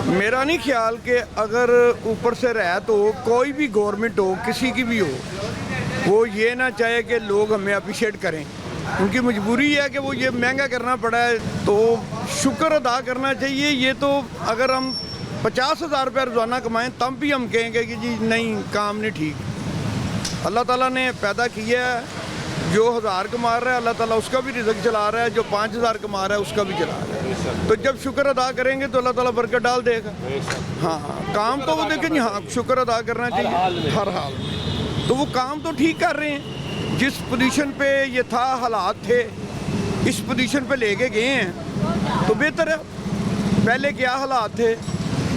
Speaker 6: मेरा नहीं ख्याल कि अगर ऊपर से रैत हो, कोई भी गवर्नमेंट हो, किसी की भी हो, वो ये ना चाहे कि लोग हमें अप्रिशिएट करें। उनकी मजबूरी है कि वो ये महंगा करना पड़ा है, तो शुक्र अदा करना चाहिए। ये तो अगर हम
Speaker 3: 50,000 रुपया रोज़ाना कमाएं तब भी हम कहेंगे कि जी नहीं काम नहीं ठीक। अल्लाह ताला ने पैदा किया है, जो 1000 कमा रहा है अल्लाह ताला उसका भी रिज़्क़ चला रहा है, जो 5000 कमा रहा है उसका भी चला रहा है। तो जब शुक्र अदा करेंगे तो अल्लाह ताला बरकत डाल देगा। हाँ काम तो वो देखें, हाँ शुक्र अदा करना चाहिए हर हाल में। तो वो काम तो ठीक कर रहे हैं, जिस पोजीशन पे ये था हालात थे इस पोजीशन पे लेके गए हैं तो बेहतर है। पहले क्या हालात थे,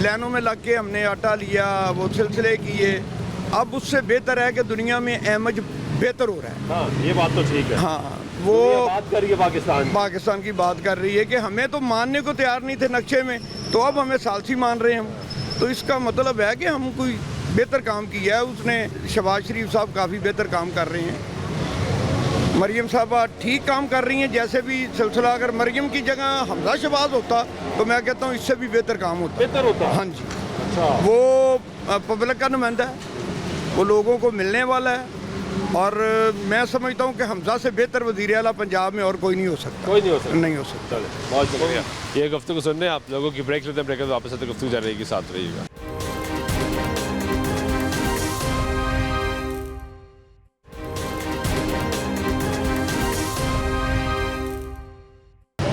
Speaker 3: लाइनों में लग के हमने आटा लिया, वो सिलसिले किए, अब उससे बेहतर है कि दुनिया में अहमद बेहतर हो रहा है।
Speaker 1: हाँ ये बात तो ठीक है।
Speaker 3: हाँ वो
Speaker 1: बात कर रही है
Speaker 3: पाकिस्तान की बात कर रही है कि हमें तो मानने को तैयार नहीं थे नक्शे में, तो अब हमें सालसी मान रहे हैं हम। तो इसका मतलब है कि हम कोई बेहतर काम किया है। उसने शहबाज शरीफ साहब काफ़ी बेहतर काम कर रहे हैं, मरियम साहबा ठीक काम कर रही हैं। जैसे भी सिलसिला अगर मरियम की जगह हमजा शहबाज होता तो मैं कहता हूँ इससे भी बेहतर काम होता। हाँ जी।
Speaker 1: अच्छा।
Speaker 3: वो पब्लिक का नुमाइंदा है, वो लोगों को मिलने वाला है, और मैं समझता हूँ कि हमजा से बेहतर वज़ीर आला पंजाब में और कोई नहीं हो सकता। नहीं हो सकता।
Speaker 1: बहुत शुक्रिया। ये गुफ्तगू सुनने आप लोगों की ब्रेक लेते हैं, ब्रेक के बाद वापस आते गुफ्तगू जारी रहेगी, साथ रहिएगा।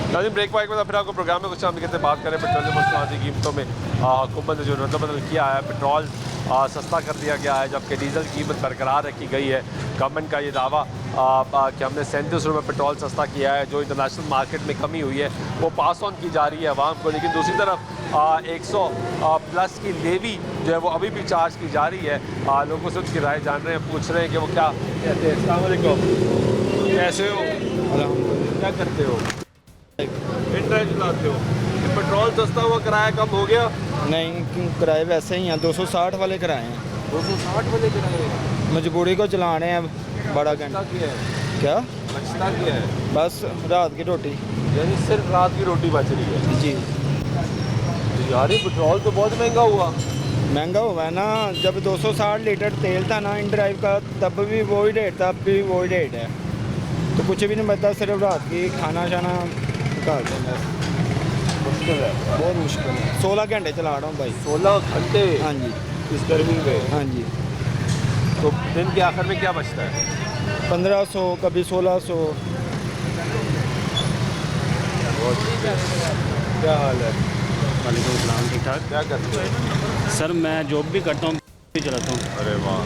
Speaker 1: नाज़रीन ब्रेक वाइक में फिर आपको प्रोग्राम में कुछ हम कहते बात करें पेट्रोलियम मसनूआती कीमतों में हुकूमत ने जो रद्दबदल किया है, पेट्रोल सस्ता कर दिया गया है जबकि डीजल की कीमत बरकरार रखी गई है। गवर्नमेंट का ये दावा कि हमने 37 रुपये पेट्रोल सस्ता किया है, जो इंटरनेशनल मार्केट में कमी हुई है वो पास ऑन की जा रही है आवाम को, लेकिन दूसरी तरफ 100 प्लस की लेवी जो है वो अभी भी चार्ज की जा रही है। लोगों से उनकी राय जान रहे हैं, पूछ रहे हैं कि वो क्या कहते हैं। अस्सलाम वालेकुम, कैसे हो, क्या करते हो? ड्राइव चलाते हो। पेट्रोल सस्ता हुआ, किराया कम हो गया?
Speaker 10: नहीं, किराए वैसे ही हैं, 260 वाले किराए हैं।
Speaker 1: 260 वाले किराए?
Speaker 10: मजबूरी को चला रहे हैं बड़ा घंटा। क्या
Speaker 1: बचता क्या है?
Speaker 10: बस रात की रोटी,
Speaker 1: यानी सिर्फ रात की रोटी बच रही है
Speaker 10: जी।
Speaker 1: तो यार ये पेट्रोल तो बहुत महंगा हुआ।
Speaker 10: महंगा हुआ है ना, जब 260 लीटर तेल था ना इन ड्राइव का तब भी वही रेट था, अब भी वही रेट है। तो कुछ भी नहीं बचता, सिर्फ रात की खाना शाना निकाल देंगे।
Speaker 1: मुश्किल है,
Speaker 10: बहुत मुश्किल है। 16 घंटे चला रहा हूँ भाई।
Speaker 1: 16 घंटे?
Speaker 10: हाँ जी।
Speaker 1: इस गर्मी में?
Speaker 10: हाँ जी।
Speaker 1: तो दिन के आखिर में क्या बचता है?
Speaker 10: 1500, कभी 1600।
Speaker 1: क्या हाल है?
Speaker 4: वालेकुम अस्सलाम, ठीक ठाक।
Speaker 1: क्या करते हैं?
Speaker 4: सर मैं जॉब भी करता हूँ, भी चलाता हूँ।
Speaker 1: अरे वाह,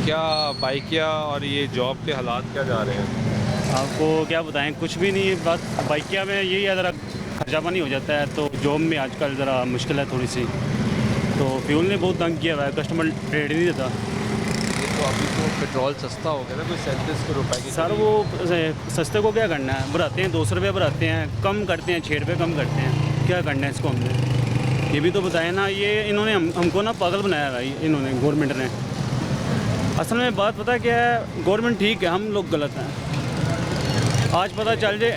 Speaker 1: क्या बाइकिया और ये जॉब के हालात क्या जा रहे हैं?
Speaker 4: आपको क्या बताएं, कुछ भी नहीं, बस बाइकिया में यही है ज़रा खर्चा पानी हो जाता है, तो जॉब में आजकल ज़रा मुश्किल है थोड़ी सी। तो फ्यूल ने बहुत तंग किया हुआ है, कस्टमर रेट नहीं देता।
Speaker 1: तो अभी तो पेट्रोल सस्ता हो गया ना, कोई 37 रुपये की।
Speaker 4: सर वो सस्ते को क्या करना है, बढ़ाते हैं 200 रुपये बढ़ाते हैं, कम करते हैं 6 रुपये कम करते हैं, क्या करना है इसको हमने? ये भी तो बताएं ना, ये इन्होंने हमको ना पागल बनाया भाई, इन्होंने गवर्नमेंट ने। असल में बात पता क्या है, गवर्नमेंट ठीक है, हम लोग गलत हैं। आज पता चल जाए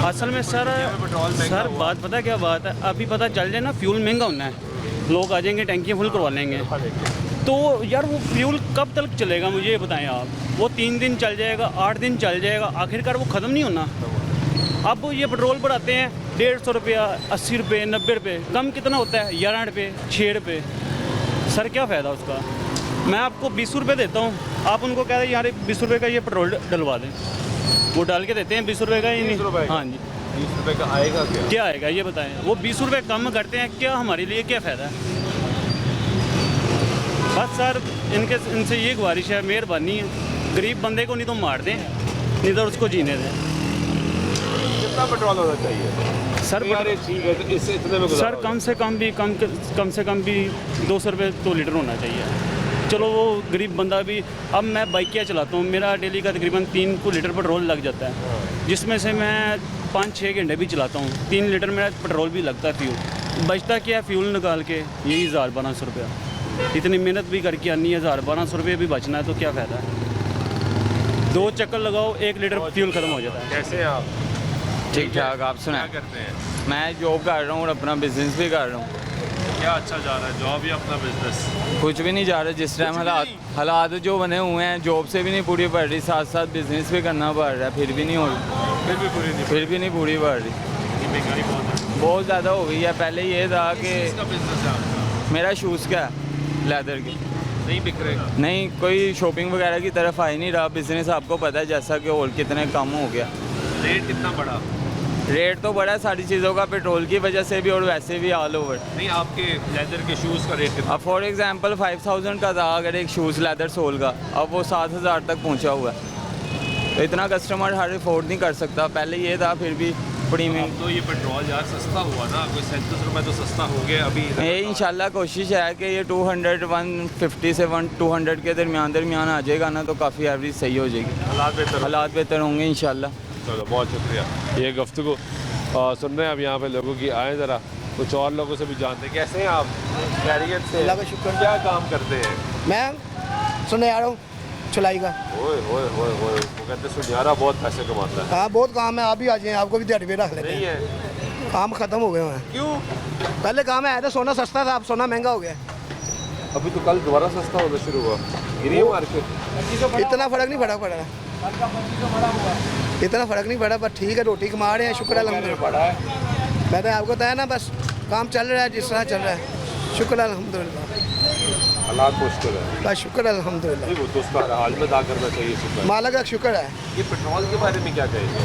Speaker 4: असल में सर बात पता क्या बात है, अभी पता चल जाए ना फ्यूल महंगा होना है, लोग आ जाएंगे टैंकियाँ फुल करवा लेंगे, तो यार वो फ्यूल कब तक चलेगा मुझे ये बताएं आप? वो 3 दिन चल जाएगा, 8 दिन चल जाएगा, आखिरकार वो ख़त्म नहीं होना। अब ये पेट्रोल बढ़ाते हैं 150 रुपया, 80 रुपये, 90 रुपये, कम कितना होता है? 11 रुपये, 6 रुपये। सर क्या फ़ायदा उसका? मैं आपको 20 रुपये देता हूँ, आप उनको कह रहे यार 20 रुपये का ये पेट्रोल डलवा दें, वो डाल के देते हैं 20 रुपये का ही नहीं। हाँ जी।
Speaker 1: 20 रुपये का आएगा क्या
Speaker 4: आएगा ये बताएं? वो 20 रुपये कम करते हैं, क्या हमारे लिए क्या फ़ायदा है? बस सर इनसे ये गुजारिश है, मेहरबानी है, गरीब बंदे को नहीं तो मार दें, नहीं तो उसको जीने दें।
Speaker 1: कितना पेट्रोल होना चाहिए
Speaker 4: सर?
Speaker 1: इससे इतने में
Speaker 4: सर कम से कम भी 200 रुपये तो लीटर होना चाहिए। चलो वो गरीब बंदा भी, अब मैं बाइकिया चलाता हूँ, मेरा डेली का तकरीबन 3 लीटर पेट्रोल लग जाता है, जिसमें से मैं 5-6 घंटे भी चलाता हूँ, 3 लीटर मेरा पेट्रोल भी लगता है। फ्यूल बचता क्या है? फ्यूल निकाल के यही 1000-1200 रुपया, इतनी मेहनत भी करके आनी है, 1000-1200 रुपये भी बचना है, तो क्या फ़ायदा है? 2 चक्कर लगाओ 1 लीटर फ्यूल ख़त्म हो जाता है।
Speaker 1: कैसे हैं आप?
Speaker 13: ठीक ठाक, आप सुनाएं?
Speaker 1: क्या करते हैं?
Speaker 13: मैं जॉब कर रहा हूँ और अपना बिजनेस भी कर रहा हूँ।
Speaker 1: क्या अच्छा जा रहा है, जॉब या अपना बिजनेस?
Speaker 13: कुछ भी नहीं जा रहा, जिस टाइम हालात जो बने हुए हैं, जॉब से भी नहीं पूरी पड़ रही, साथ साथ बिजनेस भी करना पड़ रहा है, फिर भी नहीं हो रही, फिर भी नहीं पूरी पड़ रही।
Speaker 1: कि महंगाई
Speaker 13: बहुत ज़्यादा हो गई है। पहले ये था कि
Speaker 1: इसका बिजनेस है आपका?
Speaker 13: मेरा शूज़ का है, लेदर की।
Speaker 1: नहीं बिक रहे?
Speaker 13: नहीं, कोई शॉपिंग वगैरह की तरफ आ ही नहीं रहा। बिजनेस आपको पता है जैसा कि और कितने कम हो गया।
Speaker 1: रेट कितना बढ़ा?
Speaker 13: रेट तो बढ़ा है सारी चीज़ों का, पेट्रोल की वजह से भी और वैसे भी ऑल ओवर।
Speaker 1: नहीं, आपके लेदर के शूज़ का रेट कितना?
Speaker 13: अब फॉर एग्जांपल 5000 का था अगर एक शूज़ लेदर सोल का, अब वो 7000 तक पहुंचा हुआ है। तो इतना कस्टमर हर अफोर्ड नहीं कर सकता। पहले ये था, फिर भी प्रीमियम।
Speaker 1: तो ये पेट्रोल यार सस्ता हुआ ना, कोई 37 रुपये तो सस्ता हो गया अभी।
Speaker 13: ये इंशाल्लाह कोशिश है कि ये 200 150 से 200 के दरमियान आ जाएगा ना, तो काफ़ी एवरेज सही हो जाएगी। हालात बेहतर होंगे इंशाल्लाह।
Speaker 1: चलो बहुत शुक्रिया। ये गुफ्तगू सुन रहे हैं अब यहाँ पे लोगों की। आए ज़रा कुछ और लोगों से भी जानते हैं। कैसे हैं आप? खैरियत से?
Speaker 10: अल्लाह का शुक्र।
Speaker 1: क्या काम करते हैं?
Speaker 10: मैं सुनने आ रहा हूँ चलाई का।
Speaker 1: ओए ओए ओए ओए, वो कहते सुनियारा बहुत पैसे कमाता है।
Speaker 10: हाँ बहुत काम है, आप भी आ जाए, आपको भी दिहाड़ी पे रख लेते
Speaker 1: नहीं
Speaker 10: हैं।
Speaker 1: है?
Speaker 10: काम खत्म हो गए हैं।
Speaker 1: क्यों?
Speaker 10: पहले काम आया था सोना सस्ता था, अब सोना महंगा हो गया।
Speaker 1: अभी तो कल दोबारा सस्ता होना शुरू हुआ। गिरी है मार्केट?
Speaker 10: इतना फर्क नहीं पड़ा इतना फर्क नहीं पड़ा, पर ठीक है, रोटी कमा रहे हैं, शुक्र अल्हम्दुलिल्लाह। मैं तो आपको बताया ना, बस काम चल रहा है जिस तरह चल रहा है, शुक्र अल्हम्दुलिल्लाह।
Speaker 1: हालात मुश्किल है,
Speaker 10: बस शुक्र अल्हम्दुलिल्लाह।
Speaker 1: वो तो उसका हाल में अदा करना चाहिए शुक्र।
Speaker 10: मालिक का शुक्र है।
Speaker 1: ये पेट्रोल के बारे में क्या कहेंगे?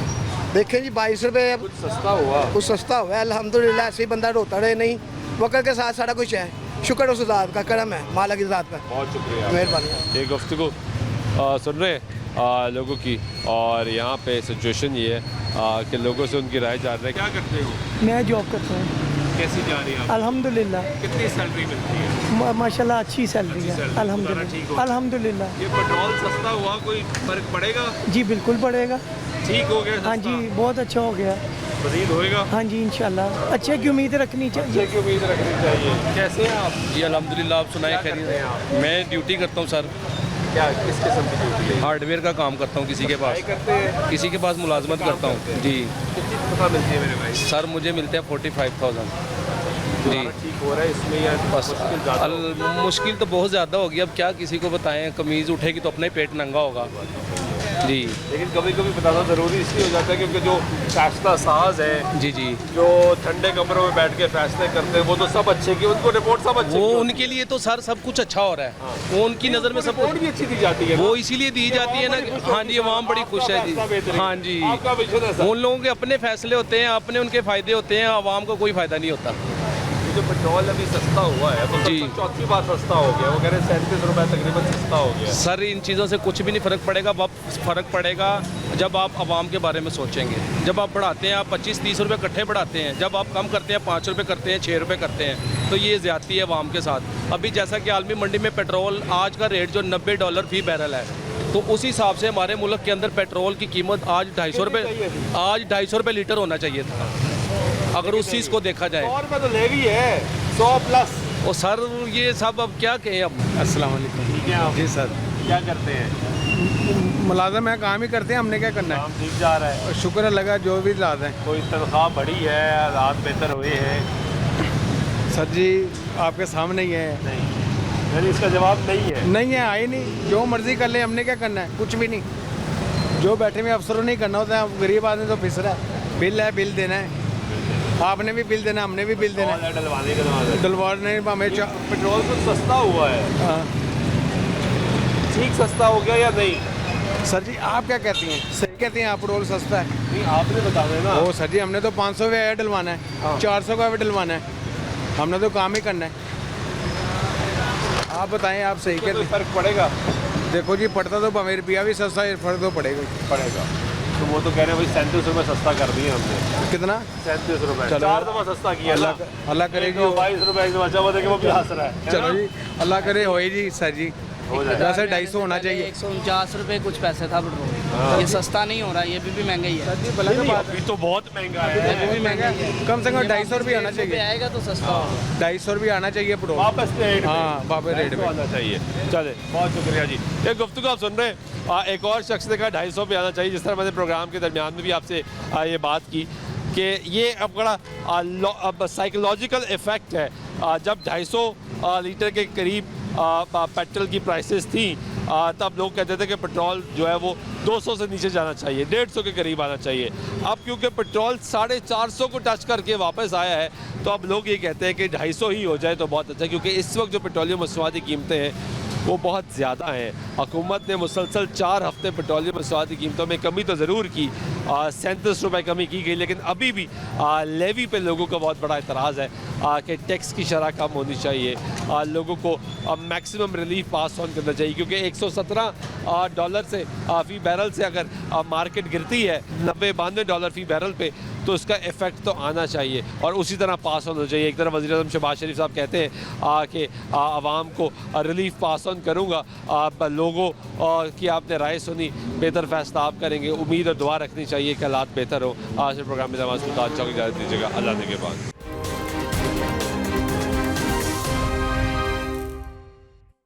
Speaker 10: देखें जी 22 रुपये
Speaker 1: कुछ सस्ता हुआ?
Speaker 10: कुछ सस्ता हुआ है अल्हम्दुलिल्लाह। ऐसे ही बंदा रोता रहे नहीं, वक़्त के साथ सारा कुछ है, शुक्र उस ज़ात का, करम है मालिक की ज़ात का।
Speaker 1: बहुत शुक्रिया,
Speaker 10: मेहरबानी।
Speaker 1: ये गुफ्तगू सुन रहे हैं लोगों की, और यहाँ पे सिचुएशन ये है कि लोगों से उनकी राय जान रहे हैं। क्या करते हो?
Speaker 6: मैं जॉब करता हूँ।
Speaker 1: कैसी जा रही है?
Speaker 6: अल्हम्दुलिल्लाह।
Speaker 1: कितनी सैलरी मिलती है?
Speaker 6: माशाल्लाह अच्छी सैलरी है,
Speaker 1: गुजारा ठीक
Speaker 6: अल्हम्दुलिल्लाह
Speaker 1: हो?
Speaker 6: अल्हम्दुलिल्लाह।
Speaker 1: ये पेट्रोल सस्ता हुआ, कोई फर्क पड़ेगा?
Speaker 6: जी बिल्कुल पड़ेगा।
Speaker 1: ठीक हो गया?
Speaker 6: हाँ जी, बहुत अच्छा हो गया।
Speaker 1: मज़ीद होएगा?
Speaker 6: हाँ जी इंशाल्लाह, अच्छे की उम्मीद रखनी चाहिए।
Speaker 1: अच्छे की उम्मीद रखनी चाहिए। कैसे हैं आप?
Speaker 14: जी अल्हम्दुलिल्लाह, आप सुनाए
Speaker 1: क्या करते हैं आप?
Speaker 14: मैं ड्यूटी करता हूँ सर।
Speaker 1: क्या किस किस्म की ड्यूटी है?
Speaker 14: हार्डवेयर का काम करता हूँ किसी के पास।
Speaker 1: पढ़ाई करते हैं?
Speaker 14: किसी के पास मुलाजमत करता हूँ जी।
Speaker 1: कितनी तनख्वाह मिलती है मेरे भाई?
Speaker 14: सर मुझे मिलते हैं 45,000 जी।
Speaker 1: ठीक हो रहा है इसमें या
Speaker 14: बस
Speaker 1: मुश्किल ज़्यादा हो?
Speaker 14: मुश्किल तो बहुत ज़्यादा होगी। अब क्या किसी को बताएं, कमीज़ उठेगी तो अपना ही पेट नंगा होगा जी।
Speaker 1: लेकिन कभी कभी बताना ज़रूरी इसलिए हो जाता है क्योंकि जो फैसला साज है,
Speaker 14: जी जी,
Speaker 1: जो ठंडे कमरों में बैठ के फैसले करते हैं, वो तो सब अच्छे की, उनको रिपोर्ट सब अच्छे
Speaker 14: वो
Speaker 1: की
Speaker 14: उनके लिए तो सर सब कुछ अच्छा हो रहा है। वो उनकी नज़र में सब
Speaker 1: रिपोर्ट भी अच्छी दी जाती है।
Speaker 14: वो इसीलिए दी जाती है ना कि हाँ जी, आवाम बड़ी खुश है जी। हाँ जी,
Speaker 1: आपका विजन है सर?
Speaker 14: उन लोगों के अपने फैसले होते हैं, अपने उनके फ़ायदे होते हैं, आवाम को कोई फ़ायदा नहीं होता।
Speaker 1: जो पेट्रोल अभी सस्ता हुआ है तो
Speaker 14: जी।
Speaker 1: चौथी बार सस्ता हो गया, वो कह रहे हैं 37 रुपये तकरीबन सस्ता हो गया।
Speaker 14: सर इन चीज़ों से कुछ भी नहीं फ़र्क पड़ेगा। अब फ़र्क पड़ेगा जब आप आवाम के बारे में सोचेंगे। जब आप बढ़ाते हैं, आप 25-30 रुपये इकट्ठे बढ़ाते हैं, जब आप कम करते हैं 5 रुपये करते हैं, 6 रुपये करते हैं, तो ये ज़्यादती है आवाम के साथ। अभी जैसा कि आलमी मंडी में पेट्रोल आज का रेट जो $90 फी बैरल है, तो उस हिसाब से हमारे मुल्क के अंदर पेट्रोल की कीमत आज 250 रुपये लीटर होना चाहिए था, अगर उस चीज़ को देखा जाए।
Speaker 1: 100 रुपये तो ले भी है, 100 प्लस।
Speaker 14: और सर ये सब अब क्या कहें अब। अस्सलाम वालेकुम।
Speaker 1: ठीक है आप
Speaker 14: जी सर।
Speaker 1: क्या करते हैं?
Speaker 11: मुलाजम है, काम ही करते हैं, हमने क्या करना
Speaker 1: काम ठीक जा रहा है?
Speaker 11: है। शुक्र लगा जो भी लाद है।
Speaker 1: कोई तनख्वाह बढ़ी है, हालात बेहतर हुए हैं?
Speaker 11: सर जी आपके सामने ही है।
Speaker 1: नहीं, यानी इसका जवाब नहीं है।
Speaker 11: नहीं है, आई नहीं, जो मर्जी कर ले, हमने क्या करना है, कुछ भी नहीं। जो बैठे हुए अफसरों नहीं करना होता है, गरीब आदमी तो फिस रहा है। बिल है, बिल देना है, आपने भी बिल देना, हमने भी बिल देना है। डलवाने हमें
Speaker 1: पेट्रोल तो सस्ता हुआ है।
Speaker 11: हाँ।
Speaker 1: ठीक सस्ता हो गया या नहीं?
Speaker 11: सर जी आप क्या कहती हैं? सही कहती हैं आप, पेट्रोल सस्ता है?
Speaker 1: नहीं, आपने बता देना।
Speaker 11: ओ सर जी हमने तो 500 का एयर डलवाना है, 400 का एयर डलवाना है, हमने तो काम ही करना है। आप बताएं, आप सही कहते हैं?
Speaker 1: फर्क पड़ेगा?
Speaker 11: देखो जी, पड़ता तो भाਵੇਂ रुपया भी सस्ता है, फर्क तो पड़ेगा।
Speaker 1: तो वो तो कह रहे हैं भाई 37 रुपये सस्ता कर दिए हमने।
Speaker 11: कितना?
Speaker 1: 37 रुपये।
Speaker 11: चलो।
Speaker 1: 4 दफ़ा सस्ता किया।
Speaker 11: अल्लाह करेगी।
Speaker 1: 22 रुपये एकदम अच्छा हुआ था कि वो भी हंस रहा है।
Speaker 11: चलो जी, अल्लाह करे होए जी सर जी। वैसे 250 होना चाहिए।
Speaker 8: 149 रुपये कुछ पैसे था पेट्रोल। ये सस्ता नहीं हो रहा, ये भी महंगा ही है।
Speaker 1: अभी तो बहुत महंगा है।
Speaker 8: ये भी महंगा है।
Speaker 11: कम से कम 250 रुपये आना चाहिए।
Speaker 8: आएगा तो सस्ता होगा।
Speaker 11: 250 रुपये आना चाहिए पेट्रोल
Speaker 1: वापस रेट।
Speaker 11: हाँ, वापस रेट में
Speaker 1: आना चाहिए। चले, बहुत शुक्रिया जी। ये गुफ्तगू आप सुन रहे हैं। एक और शख्स ने कहा 250 पे आना चाहिए। जिस तरह मैंने प्रोग्राम के दरमियान में भी आपसे ये बात की कि ये अब बड़ा साइकोलॉजिकल इफ़ेक्ट है। जब 250 लीटर के करीब पेट्रोल की प्राइसेस थी तब लोग कहते थे कि पेट्रोल जो है वो 200 से नीचे जाना चाहिए, 150 के करीब आना चाहिए। अब क्योंकि पेट्रोल 450 को टच करके वापस आया है तो अब लोग ये कहते हैं कि 250 ही हो जाए तो बहुत अच्छा, क्योंकि इस वक्त जो पेट्रोलियम मसनूआत की कीमतें हैं वो बहुत ज़्यादा हैं। हुकूमत ने मुसलसल 4 हफ्ते पेट्रोलियम मसनूआत की कीमतों में कमी तो ज़रूर की, 37 रुपये कमी की गई, लेकिन अभी भी लेवी पे लोगों का बहुत बड़ा एतराज़ है कि टैक्स की शरह कम होनी चाहिए, लोगों को मैक्सिमम रिलीफ पास ऑन करना चाहिए, क्योंकि 117 डॉलर से फ़ी बैरल से अगर मार्केट गिरती है 90-92 डॉलर फ़ी बैरल पे तो उसका इफ़ेक्ट तो आना चाहिए और उसी तरह पास ऑन होना चाहिए। एक तरफ वज़ीर आज़म शहबाज शरीफ साहब कहते हैं कि आवाम को रिलीफ पास ऑन करूँगा, लोगों की आपने राय सुनी, बेहतर फैसला आप करेंगे। उम्मीद और दुआ रखनी चाहिए कि हालात बेहतर हो। आज के प्रोग्राम में इजाज़त दीजिएगा, अल्लाह के बाद।